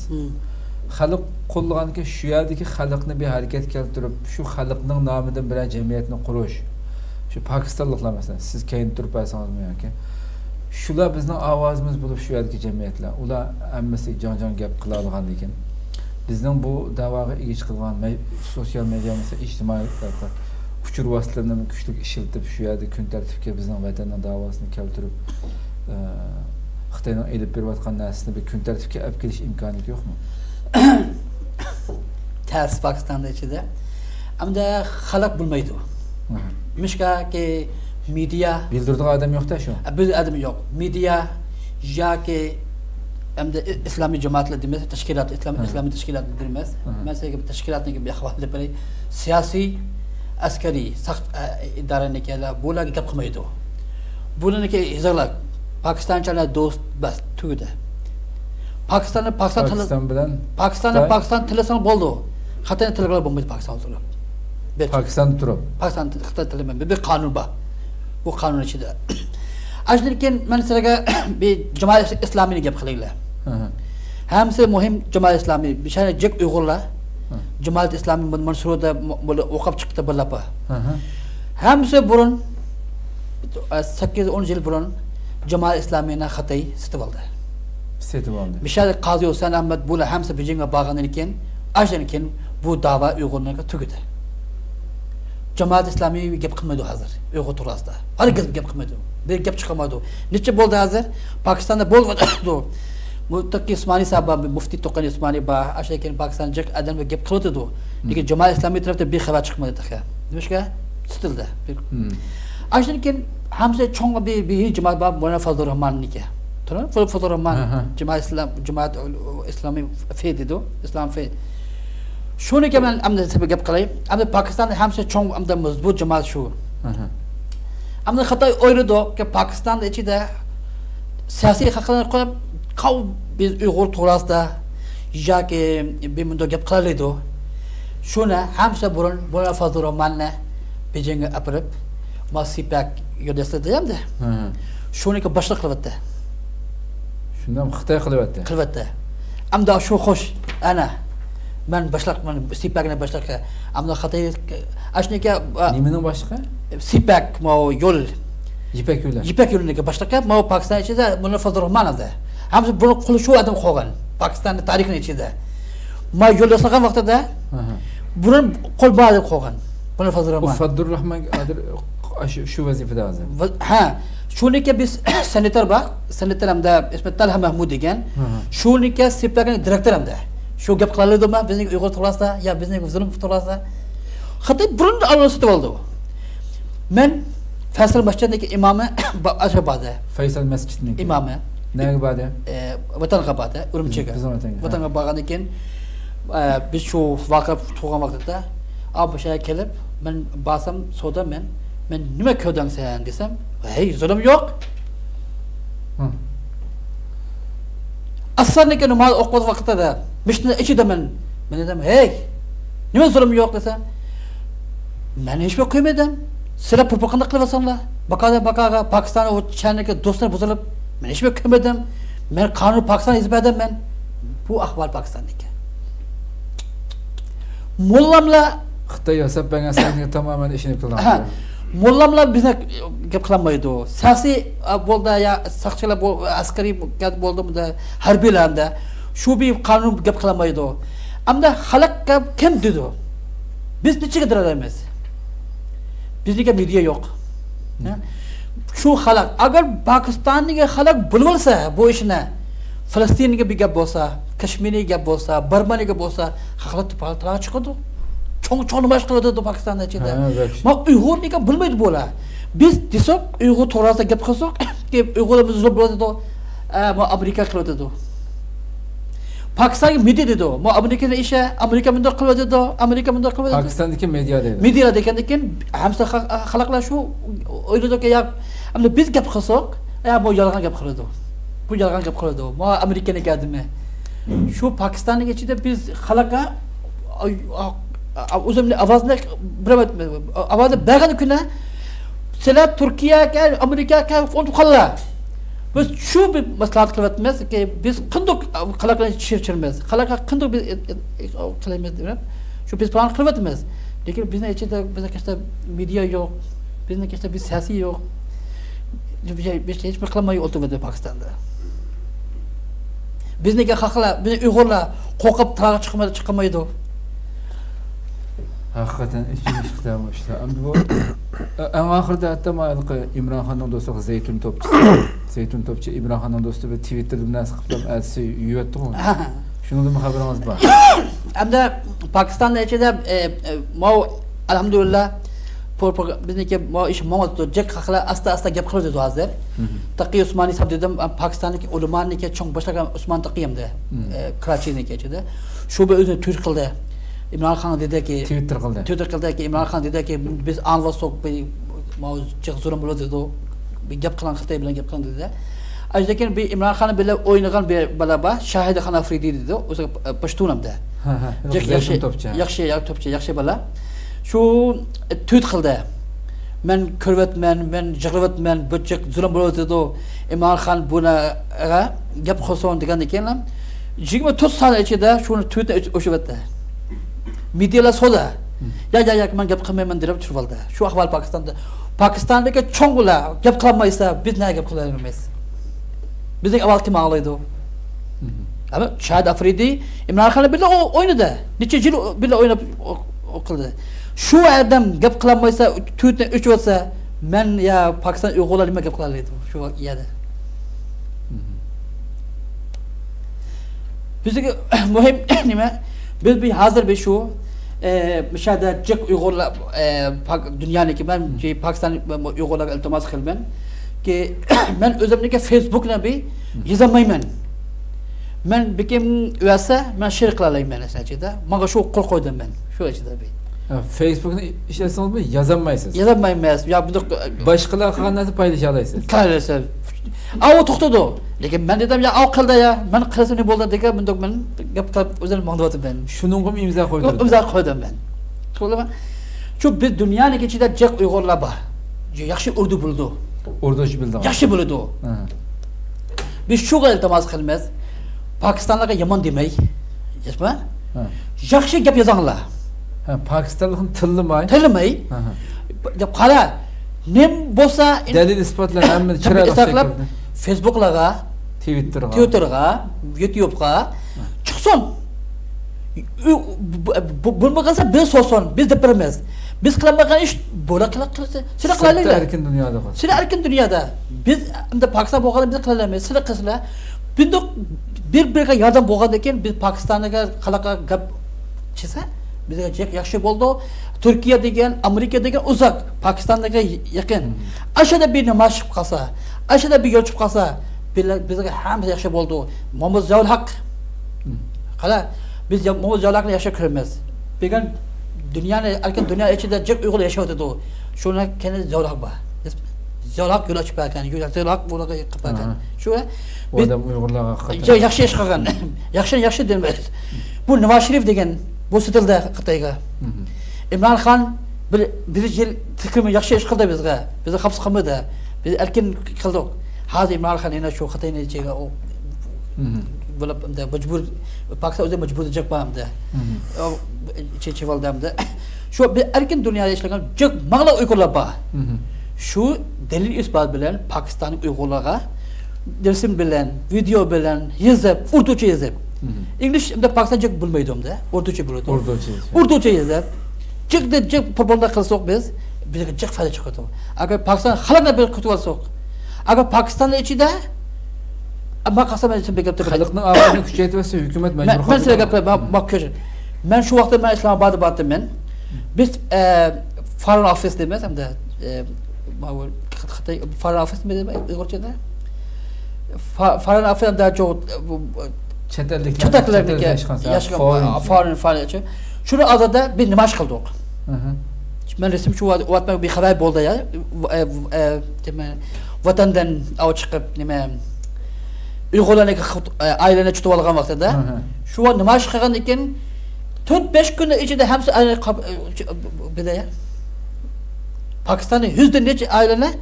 Xalq qo'llaganki shu yerdagi xalqni bir harakat keltirib, shu xalqning nomidan bir jamiyatni qurish. Shu Pokistonliklar masalan, siz keyin turib aytsangizmi yoki shular bizning ovozimiz bo'lib shu yerdagi jamiyatlar. Ular hammasi jon gap qila olgan ekan. Bizning bu da'voga egich qilgan sotsial media masalan ijtimoiy uchur vositalarini kuchli ishlatib shu yerda kun tartibga bizning vatanning da'vosini keltirib Xitoyning elib berayotgan narsani bir kun tartibga olib kelish imkoniyati yo'qmi? Ters Pokistonda ichida hamda xalq bilmaydi. Mishka ki media bildirdigan odam yo'q-da shu. Biz adam yo'q. Media yoki hamda islomiy jamoatlar demas, tashkilot, islomiy tashkilot demas. Masalan, tashkilotning bir ahvolda bir siyosiy, askariy, saqt idoralarga bularga gap qilmaydi. Bularniki hozirlar Pokistonchalar do'st bas tugdi. Pakiston tilasang bo'ldi. Xitoy tilalar bo'lmaydi Pokiston turib. Pokiston turib. Pokiston Xitoy tilamaydi. Bir qonun bor. Bu qonun ichida. Ajlikin men sizlarga bir jamoat islomiy gap qilaylar. Hamsi muhim jamoat islomiy. Bishara jek Uyg'urlar jamoat islomiy mansurada o'qib chiqdi birlapa. Hamsi burun 8-10 yil burun jamoat islomiyni Xitoy sitib oldi. Mishal Qazi Husayn Ahmad bular hamsi Beijingga borgandan keyin, ashdan keyin bu da'vo Uyg'urlarga tugadi. Jamoat islomiy gap qilmaydi hozir Uyg'ur to'g'risida. Hargiz gap qilmaydi. Bir gap chiqmaydi. Necha bo'ldi hozir? Pokistonda bo'ldi. Bu To'qi Usmoniy sabab mufti To'qi Usmoniy ba ashdan keyin Pokiston jak adamga gap qildi. Lekin jamoat islomiy tarafda bir xabar chiqmadi taqa. Nimashga? Tutildi. Ashdan keyin hamsi cho'ng bir jamoat bor Mulana Fazlur Rahmonniki. Tamam, Fazlur Jamoat islomiy fe dedi, islom fe. Shuni ki men amda gap qilay. Amda Pokistonda hamsi cho'ng amda muzbut jamoat shu. Amda Xitoy o'yladi ki Pokistonda ichida siyosiy haqlar qo'yib, qav biz Uyg'ur to'g'risida yoki bir munda gap qilaydi. Shuni hamsi burun Mulana Fazlur Rahmonni Beijingga apirib, Masipak yo'llasida hamda. Shuniki boshliq qilyapti. Shundan Xitoy qilyapti. Qilyapti. Amda shu xo'sh, ana men boshliqman, Sipakni boshliqqa. Amda Xitoy ashniki nimaning boshliqi? Sipak mo yo'l İpek yolu. İpek yolundaki başlıklar ma Pakistan içinde bunu Fazıl Rahmanov da. Hamısı bunu kılışu adam koygan. Pakistan'ın tarihinin içinde. Ma yol yasagan vaxtida bunun kol bağlı koygan. Bunu Fazıl Rahman. Fazıl Rahman adır şu vazifede azam. Ha, şuniki biz senatör bak, senatörümde İsmet Talha Mahmud degen. Şuniki siplagan direktörümde. Şu gap kılalıdı mı? Bizning Uyghur to'g'risida, ya bizning zulm to'g'risida. Hatto burun aralashib oldu. Men Faysal masjididagi imomi Ashxobodda. Faysal masjidining imomi. Nega bada? Vatanga bada, Urumchiga. Vatanga borgandan keyin biz shu voqea tug'ilgan vaqtda Abushaga kelib, men borsam savdo men nima ko'rding sen desam, "Hey, zulm yo'q." Asarniki namoz o'qish vaqtida mishni ichida men dedim, "Hey, nima zulm yo'q" desam, "Men hech bir qo'ymadim. Sizlar propaganda qilyapsizlar. Baqaga Pokiston o chaniki do'stlar buzilib, men hech bir qo'ymadim. Men qonun Pokiston hizmetim men. Bu ahvol Pokistonniki. Mullamlar Xitoy yasab bergan sanga tamoman ishini qiladi. Mullamlar bizni gap qilmaydi. Siyosiy bo'ldi ya saqchilar askariy bo'ldimi harbiylarda shu bir qonun gap qilmaydi. Amda xalqqa kim dedi? Biz nechaga diraymiz? Bizga media yo'q. Shu xalq agar Pokistondagi xalq bilsa bu ishni Falastinga bir gap bo'lsa, Kashmirga gap bo'lsa, Barmaniga bo'lsa, xalq paltara chiqadi. Çoğun baş kılıyordu Pakistan'da içinde. Ma Uyghur niye bilmedi böyle. Biz desek Uyghur to'g'risida gap qilsak, ki Uyg'urlar zulm bo'ladi, ma Amerika qiladi. Pakistonga media dedi. Ma Amerikada ishi, Amerika bunday qiladi, Amerika bunday qiladi. Pokistondagi media dedi. Media degandan keyin hamsa xalqlar shu o'yladiki, ya endi biz gap qilsak, ya bu yolg'on gap qiladi. Bu yolg'on gap qiladi. Ma Amerikani kadimi. Shu Pokistonning ichida biz xalqqa o'zimni ovozini ovozni bergan kuni sizlar Turkiyaga, Amerikaga qo'yib qolinglar. Biz shu bir maslahat qilyapmiz ki biz qandoq xalqlarni chirchiramiz, xalqqa qandoq biz qilaymiz deb shu biz plan qilyapmiz. Lekin bizning ichida bizga media yo'q, bizning ichida bir siyosiy yo'q. Biz hech bir qilmay o'tiribdi Pokistonda. Bizniki xalqlar, bizning Uyg'urlar qo'rqib taraga chiqmaydi. Hakikaten işin işten işte. Ama bu en ahırda hatta malika İmran Han'ın dostu Zeytun Topçu. Zeytun Topçu İmran Han'ın dostu ve Twitter'da nasıl kıplam elsi yüvetti mi? Şunu da mı haberimiz var? Hem de Pakistan'da içinde elhamdülillah bizniki iş mamad Jack xalqlar asta gap qiladi hozir. Taqiy Usmani sab dedim Pokistondagi ulamoniki cho'ng boshlagan Usmon Taqiyimda Karachiniki ichida. Shu bir o'zini tur qildi. İmran Khan dedi ki Twitter qildi ki İmran Khan dedi ki biz anlasok bir mavzu zulm bo'ladi dedi. Bir gap qilan Xitoy bilan gap qilan dedi. Ajdakin bir İmran Khan bilan o'ynagan bir balaba Shahid Khan Afridi dedi. O'zi Pashtunamda. Yaxshi bala. Shu tweet qildi. Men ko'ryapman, men yig'layapman, bu zulm bo'ladi dedi. İmran Khan buna gap qilsin degandan keyin 24 soat ichida shuni tweetni o'chiribdi. Medialar so'da. Ya men gap qilmayman deb turib oldi. Shu ahvol Pokistonda. Pokistondagi cho'nglar gap qilmaysa, biz nega gap qilaveramiz? Bizning avval kim ağlaydı? Ama Shahid Afridi İmran Khan bilan o'ynadi. Necha yil bilan o'ynab o'qildi. Shu adam gap qilmaysa, tweetni o'chib olsa, men ya Pokiston Uyg'urlar nima gap qilardi? Shu yerda. Bizga muhim nima? Biz bir hazır bir şu müşahede cek Uygurlar dünyaniki ben Pakistan Uygurlar iltimas qilman ki men o'zimniki Facebook'na bir yozamayman. Men bikim üyesi men share qilalayman aslida. Menga shu qo'l qo'ydim men. Shu ichida bir. Facebook'ni ishlasangiz mi yozamaysiz? Yozamaymiz. Ya bu boshqalar qilgan narsa paylasha olasiz. Paylasha. Avu to'xtadi. Lekin men dedim ya av qildi ya. Men qilasam ne bo'ldi degan bundoq men gap qilib o'zim maqtadim ben. Shuning ham imzo qo'ydim. İmzo qo'ydim ben. To'g'rimi? Shu biz dunyoning ichida jiq Uyg'urlar bor. Yaxshi urdu bildi. Urduchi bildi. Yaxshi bildi. Biz shu iltimos qilamiz. Pokistonlarga yomon demay. Yetma? Yaxshi gap yozinglar. Pokistonlikni tillamay. Qara. Nem bolsa Delil ispatlar hamma chiroyli saklab shaklda. Facebook'larga, Twitter'ga, YouTube'ga çıksın. Bunu kalsa biz olsun, biz de bilmez. Biz kılamagan iş böyle kılırsa, siz kılamayla. Erkin dünyada var. Siz erkin dünyada. Biz de Pakistan boğalı biz kılamayız. Siz kısla. Bir yardım boğadayken biz Pakistan'a kalaka gap çizse, bize yaxşı oldu. Türkiye degen, Amerika degen uzak, Pakistan'daki yakın. Aşağıda bir namaş kalsa, aşağıda bir yol çıkıp kalsa, bize hem yaxşı oldu. Muhammed Ziaul Hak. Kala biz Muhammed Ziaul Hak'la yaşa kırmaz. Began dünyanın erken dünya içinde çok uygul yaşıyordu o. Şuna kendi Ziaul Hak var. Ziaul Hak yol açıp bakan, Ziaul Hak burada kapakan. Şu Bu adam Uygurlarga hakikaten. Yaxşı iş qilgan. Yaxşı denmez. Bu Nawaz Sharif degen bu sitildi Xitoyga. İmran Xon bir yil tikimi yaxshi ish qildi bizga. Bizni hapis qilmadi. Biz erkin qildik. Hozir İmran Xon yana shu Xitoyni ichiga o bo'lib majbur Pokiston o'zi majbur edecek bamda. Chechevaldamda. Shu bir erkin dunyoda ishlagan juq mangla Uyg'urlar bor. Shu dalil isbot bilan Pokistonlik Uyg'urlarga resim bilan, video bilan yozib, urducha yozib. İngiliz de Pakistanca bilmeydim de, urducha bilirdim. Urducha yozib. Jiq problemlar qilsak biz, bizga jiq foyda chiqadi. Agar Pakiston xalqni bir kutib olsak, agar Pakiston ichida ama qasam aytib bekabda xalqning ovozini kuchaytirsa hukumat majbur qiladi. Men sizga gapiraman, men shu vaqtda men Islamobodda bordim men. Biz Foreign Office demas hamda Xitoy Foreign Office mi deb Uyg'urchada? Foreign Office da çok çataklarniki yaşagan foreign. Şunu adada bir namaş kıldık. Ben resim şu vatmak bir haber oldu ya. Vatandan av çıkıp Uygurlarniki ailene tutup algan vaqtida şu namaş kılgan iken 4-5 gün içinde hepsi aile bedaya. Pakistan'ın 100'den neçe ailene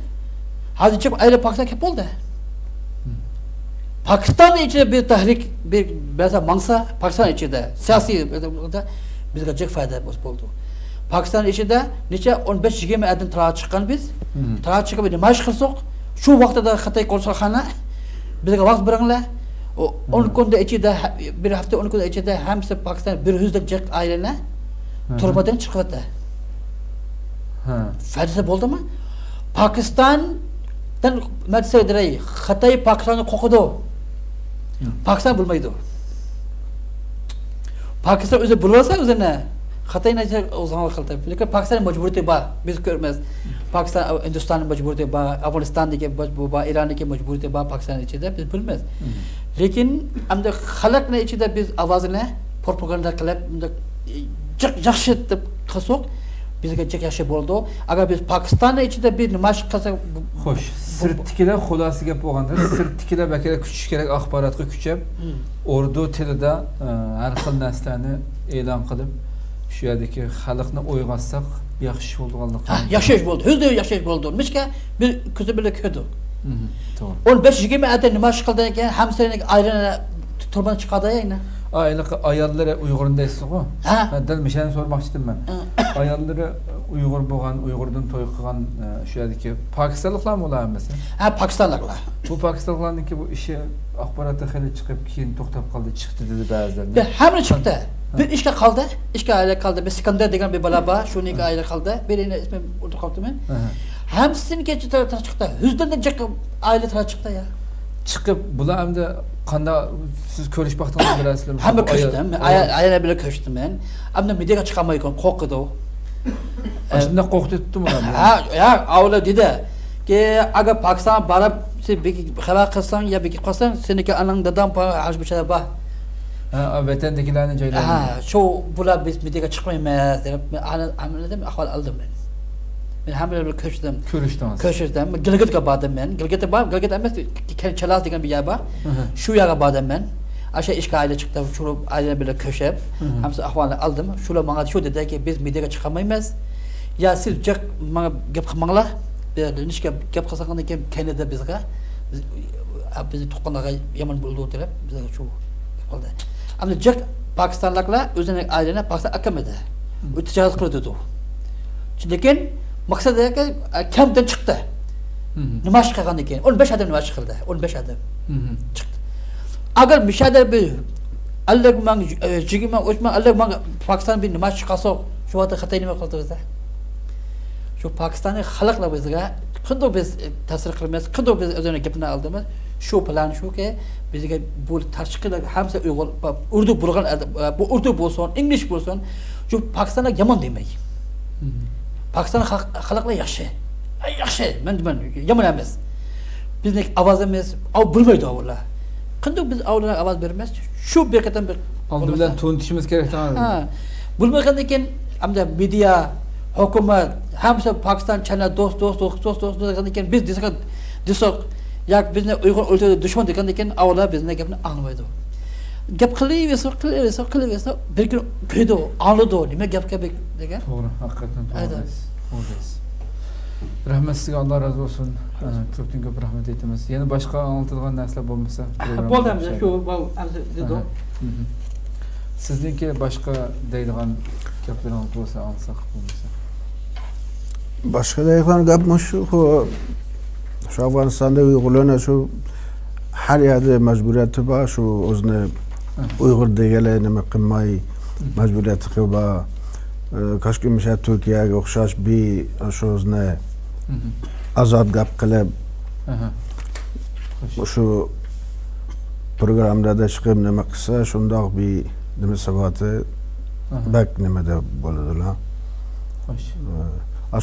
hazır çıkıp aile Pakistan kep oldu. Pakistan içinde bir tahrik, bir mesela mansa Pakistan içinde siyasi bizga çok fayda oldu. Pakistan içinde neçe 15-20 adın tırağa çıkan biz, tırağa çıkıp bir namaş kılsak, şu vakti da Xitoy konsolxona bizga vaqt bırakınlar. 10 günde içinde, bir hafta 10 günde içinde hepsi Pakistan 100'lik ailene turmadan çıkıverdi. Faydası oldu mu? Pakistan'dan mesela direy, Xitoy Pakistan'ı kokudu. Pakistan bulmaydı. Pakistan özü bulursa özüne Xitoy nece o zaman kıldı. Lekin Pakistan'ın mecburiyeti var. Biz görmez. Pakistan, Hindistan'ın mecburiyeti var. Afganistan'daki mecburiyeti var. İran'daki mecburiyeti var. Pakistan'ın içinde biz bilmez. Lekin amda xalq ne içinde biz avazını propaganda qilib yaxshi deb qilsak bizga çok yaxshi bo'ldi. Agar biz Pakistan içinde bir nima qilsak xo'sh, sirtkilar xulasi gap bo'lganda, sirtkilar bakala kuchish kerak, axborotga kuchab, urdu tilida har xil narsalarni e'lon qilib, shu yerdagi xalqni uyg'otsak yaxshi bo'lganligi. Yaxshi ish bo'ldi. O'zida yaxshi ish bo'ldi. Mishka bir ko'zi bilan ko'rdi. To'g'ri. 15-20 adet nima qildan keyin hamsirning aylana turban chiqadi yana. Ayolları Uygur'un deysiz o. Ben bir şeyden sormak istedim ben. Ayolları Uygur boğan, Uygur'dan toy kılan şu yerdeki Pakistanlıklar mı olayım mesela? Pakistanlıklar. Bu Pakistanlıkların ki bu işi akbaratı hele çıkıp keyin toktap kaldı, çıktı dedi bazılarında. Hemen çıktı. Bir işte kaldı, işte aile kaldı. Bir Skandar degen bir balaba, şunu iki aile kaldı. Birine ismi orada kaldı ben. Hepsini geçti taraftan çıktı. Yüzden de çıktı aile tarafı çıktı ya. Çıkıp bular hem de kanda siz körüş baktığınız birazcık. Hem de köştüm, ayağına bile köştüm ben. Hem de midye çıkamayken korktu. Aslında korktu tuttu mu? Ya avla dedi ki aga Pakistan barab sen bir xabar qilsan ya bir qilsan seniki anan dadam haj bir şey var. Vatandakilarni joylarida. Şu bular biz midye çıkmaymiz deb amaladım ahval aldım ben. Ben hamle bir köştüm. Köştüm. Gilgit'e bardım ben. Gilgit'e bar, Gilgit emas Çalaz degan bir yer var. Şu yere bardım ben. Aşağı işgal aile çıktı. Şu aile bile köşep. Hamsi ahvalını aldım. Şula bana şu dedi ki biz midye çıkamayız. Ya siz çok bana gap qilmanglar. Bir nişke gap qilsaqdan keyin Kanada bizga bizni tuqqanlarga yomon bo'ldi deb bizga shu qildi. Ammo jak Pakistanliklar o'zining ailini Pakistan akamadi. U tijorat qildi. Lekin Maqsadı ki kampdan çıktı. Nima ish qilgan ekan? 15 adam nima ish qildi? 15 adam. Chiqdi. Agar mishada bir allag mang jigima o'chma allag mang Pokiston bir nima ish qilsa, shu vaqtda Xitoy nima qildi bizda? Shu Pokistonning xalqlar bizga qanday biz ta'sir qilamiz, qanday biz o'zini gapini oldimiz, shu plan shuki bizga bu tashqilar hamsa Uyg'ur urdu bo'lgan bu urdu bo'lsin, inglish bo'lsin, shu Pokistonga yomon demay. Pokiston xalqlar yaxshi. Yaxshi, men yomon emas. Bizning ovozimiz bo'lmaydi ular. Qanday biz avvalroq ovoz beramiz? Shu bekatdan bir oldi bilan to'ntishimiz kerak tamam. Ha. Bo'lmagandan keyin hamda media, hukumat hamsa Pokiston chana do'st degandan keyin biz desak yak bizni Uyg'ur o'ltirdi dushman degandan keyin avvalroq bizni gapni anglamaydi. Gap qilaversa bir kun ko'ydi, anladi, nima gapga degan. To'g'ri, haqiqatan to'g'ri. Rahmat sizga, Alloh razı olsun. Ko'pdan ko'p rahmat aytamiz. Yana boshqa anlatadigan narsalar bo'lmasa, bo'ldimi shu dedi. Sizniki boshqa deydigan gaplaringiz bo'lsa, alsak bo'lmasa. Boshqa deydigan gapimiz shu, shu Afg'onistonda Uyg'urlarning shu har yerda majburiyati bor, shu o'zini Uyg'ur deganlar nima qilmay majburiyati qilib Kashki misha Turkiyaga o'xshash bir shu o'zini azob gap qilib shu programmada chiqib nima qilsa, shundoq bir nima sabati bak nimada bo'ladilar.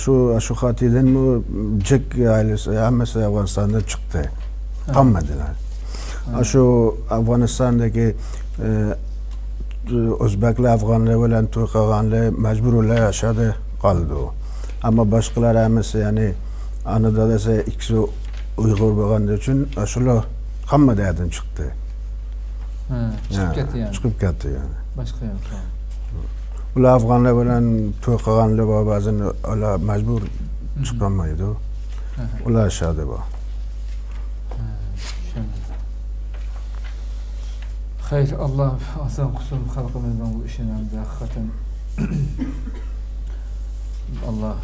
Shu xatidan jik ailasi hammasi Afg'onistonda chiqdi. Qolmadilar. Shu Afg'onistondagi O'zbeklar, Afg'onlar bilan to'y qilganlar majburlar yashadi qoldi. Ammo boshqalar hammasi, ya'ni ana dadasi ikkisi Uyg'ur bo'lgani uchun shular hamma yerdan chiqdi. Chiqib ketdi yani. Boshqa yo'q. Ular Afg'onlar bilan to'y qilganlar bor, ba'zan ular majbur chiqolmaydi. Ular yashadi bor. Hayır, Allah asan kusum halkımızdan bu işin hamda hakikaten Allah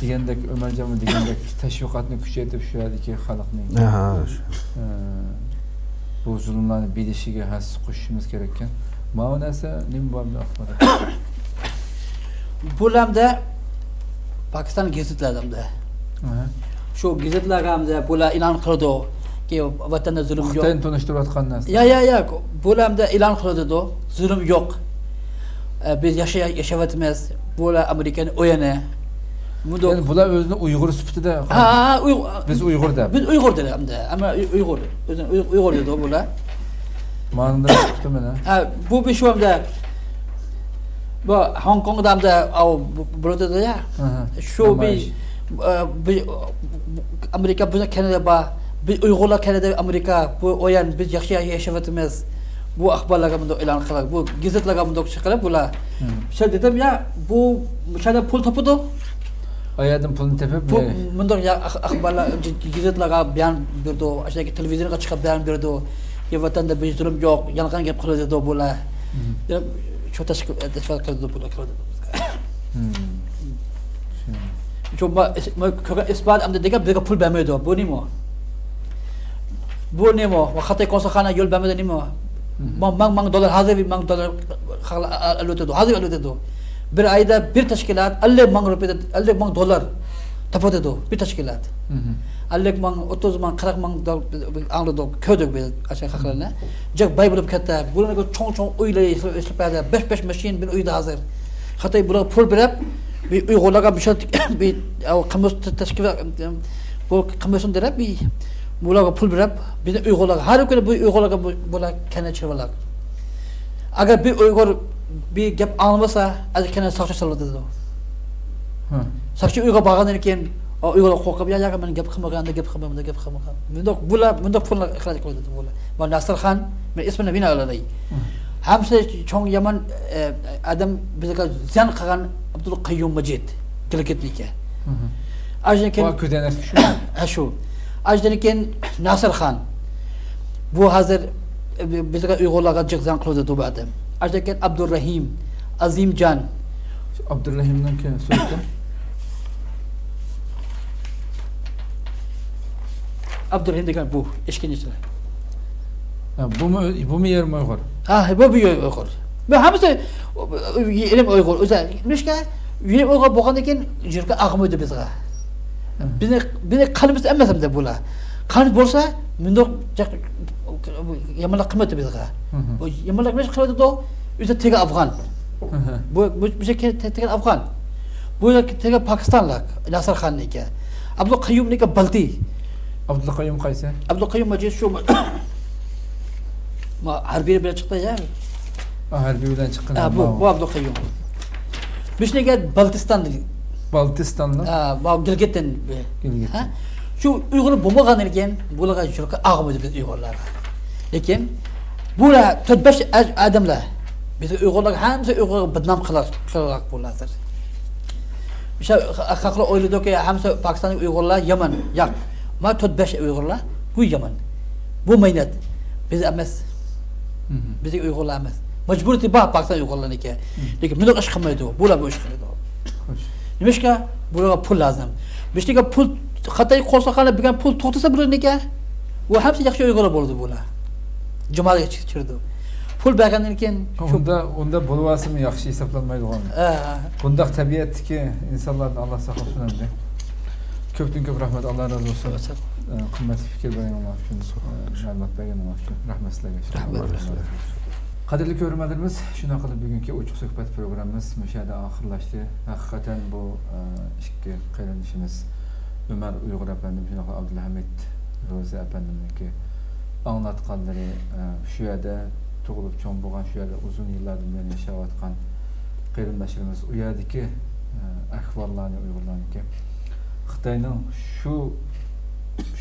degandek Ömercan'ı degandek teşvikatını küçeytip şu yerdeki halkını bu zulümlerini bilişige has koşuşumuz gereken maunası neyim var mı akbarat? Bulamda Pakistan gazetlarida şu gazetlarimizda bular e'lon qildi ki vatanda zulüm yok. Xitoyni tanıştırayotgan narsa. Ya. Bulamda e'lon qildi, zulüm yok. Biz yaşayapmiz. Bular Amerikani o'yini. Yani bular o'zini Uyg'ur sifatida. Biz Uyg'ur deb. Biz Uyg'ur deb ama Uyg'ur. O'zini Uyg'ur dedi bular. Ma'noda chiqdi mana. Bu bir şu hamda bu Hong Kongda hamda bo'ladi ya. Şu bir Amerika buni Kanada bor. Biz Uyg'urlar Kanada, Amerika bu o'yin biz yaxshi yashayapmiz. Bu axborlarga bunday e'lon qiladi. Bu gazetlarga bunday chiqarib bular. Shu dedim ya, bu shunday pul topadi. Oyadın pulunu tepib bunday axborlar gazetlarga bayon berdi, ashadagi televizorga chiqib bayon berdi. Ya vatanda bir zulm yo'q, yolg'on gap qiladi bular. Deb shu tashkil qildi bular. Coba isbat amda degan bizga pul bermaydi. Bu nima? Bu nima? Xitoy konsulxona yo'l bermaydi nima? $1000 $1000 alotadi. Bir ayda bir tashkilot $50,000 topadi bir tashkilot. $50,000, $30,000, $40,000 angladi ko'rdik biz acha haqlarni. Jiq bay bo'lib ketdi. Bularga cho'ng uylar ishlab 5 mashin bir uyda hozir. Xitoy bularga pul berib bir Uyg'urlarga bir qimiz tashkil bu qimizini berib bularga pul berib biz Uyg'urlarga har kuni bu Uyg'urlarga bular kana chirvalar. Agar bir Uyg'ur bir gap olmasa, azkana soqchi soladi. Soqchi Uyg'ur borgandan keyin Uyg'urlar qo'rqib, ya men gap qilmaganda gap qilmagan. Bunda pullar ixroj qiladi bular. Bu Nasrxon, men ismini bino olay. Hamsa cho'ng Yaman adam bizga ziyon qilgan Abdul Qayyum Majid Gilgitniki. Ajdan keyin shu. Ajdan keyin Nasrxon. Bu hozir bizga Uyg'urlarga ziyon qiladi bu adam. Ajdan keyin Abdurrahim, Azimjon. Abdurrahimdan keyin so'zda Abdurrahim degan bu eşkinçiler. Bu mu yer mi Uygur? Bu bir Uygur. Ben hamısı elim Uygur. Özel. Nişke yine Uygur bolgandan keyin jirga agmıydı bizga. Beni kanımız emmesem de bula. Kanı bolsa mündoq yamanlıq qimmatı bizga. Bu yamanlıq neş qiladi da o'zi tega Afg'on. Bu şey tega Afg'on. Bu tega Pakistanlik Nasr Xonniki. Abdul Qayyumniki Balti. Abdul Qayyum qaysi? Abdul Qayyum majlis shu ma harbiy bilan chiqdi ya. Harbiy bilan chiqqan. Bu Abdul Qayyum. Bishniga Baltistan Baltistandan. Bu Gilgitdan. Gilgit. Şu Uyg'ur bo'lmagan ekan, bularga shurqa ag'midi biz Uyg'urlarga. Lekin bular 4-5 odamlar biz Uyg'urlar hamma Uyg'urga bidnom qilaq bo'ladir. O'sha haqlar o'yladiki, hamma Pokistonlik Uyg'urlar Yaman, yo'q. Ma 4-5 Uyg'urlar bu Yaman. Bu mehnat biz emas. Biz Uyg'urlar emas. Majburiyati bor Pokiston Uyg'urlarniki. Lekin buni ish qilmaydi, bular bu ish qiladi. Nimashqa bularga pul lozim. Bishtiga pul Xitoy qo'rsoqlar bilgan pul to'xtasa bularniki, bu hamsi yaxshi Uyg'ur bo'ldi bular. Jumaga chiqirdi. Pul bergandan keyin unda bo'lmasimi yaxshi hisoblanmaydigan. Bundaq tabiatdagi insonlarni Alloh saqlasin endi. Ko'pdan ko'p rahmat, Alloh razı olsun. Qimmatli fikr berganlar uchun, ma'lumot berganlar uchun rahmat sizlarga. Qadrli ko'ruvchilarimiz, shuna qilib bugungi ochiq suhbat programmamiz mushada oxirlashdi. Haqiqatan bu ikki qarindoshimiz Ömer Uygur efendim, shunaqa Abdulhamid Ro'zi efendimniki anlatganlari shu yerda tug'ilib cho'ng bo'lgan, shu yerda uzun yillardan beri yashayotgan qarindoshlarimiz u yerdagi ahvollarni Uyg'urlarniki Xitoyning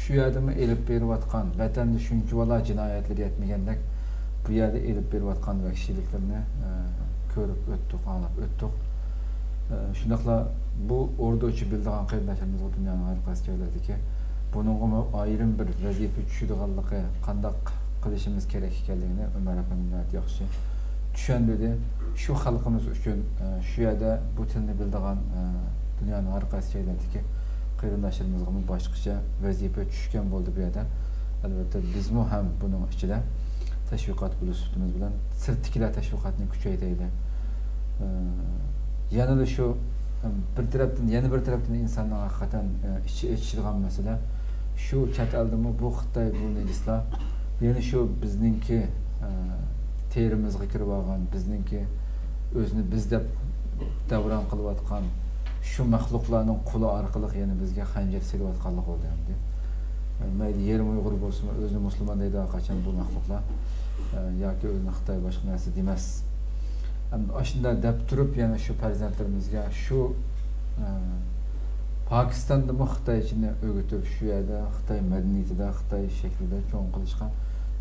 shu yerdami elib berayotgan vatanda shunchalar jinoyatlar yetmagandek bu yerda elib berayotgan vahshiyliklarni ko'rib o'tdik, anglab o'tdik. Shunaqla bu o'rdochi bildigan qarindoshlarimiz dunyoning har qaysi joylaridagi buningga ayrim bir vazifa tushadiganligi, qanday qilishimiz kerak ekanligini Umar akamlar yaxshi tushundirdi. Shu xalqimiz uchun shu yerda bu tilni bildigan dunyoning har qaysi joylaridagi qarindoshlarimizga boshqacha vazifa tushgan bo'ldi bu yerda. Albatta bizmi ham buning ichida tashviqot bo'lishimiz bilan sirtkilar tashviqotni kuchaytiraylik. Yanada shu bir tarafdan yana bir tarafdan insonning haqiqatan ichi echilgan masala shu chet eldimi bu Xitoy bu nejislar yana shu bizningki terimizga kirib olgan bizningki o'zini biz deb davron qilayotgan shu maxluqlarning quli orqali yana bizga xanjar selayotganlik bo'ldi endi. Mayli yerim Uyg'ur bo'lsin, o'zini musulmon deydi qachon bu maxluqlar yoki o'zini Xitoy boshqa narsa demas. Aslında deb turib yana shu farzandlarimizga shu Pokistonda Xitoychini o'rgatib shu yerda Xitoy madaniyatida, Xitoy shaklida cho'ng qilishga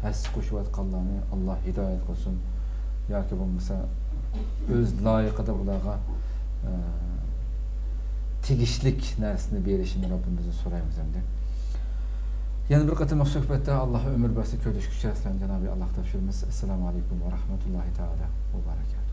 hassa qo'shayotganlarni Alloh hidoyat qilsin. Yoki bo'lmasa o'z loyiqida bularga tegishlik narsani berishini Robbimizdan so'raymiz endi. Yana bir qatim suhbatda Alloh umr basi ko'rish kuchi aslan Janobi Alloh topshiramiz. Assalomu alaykum va rahmatullohi taala va barakatuh.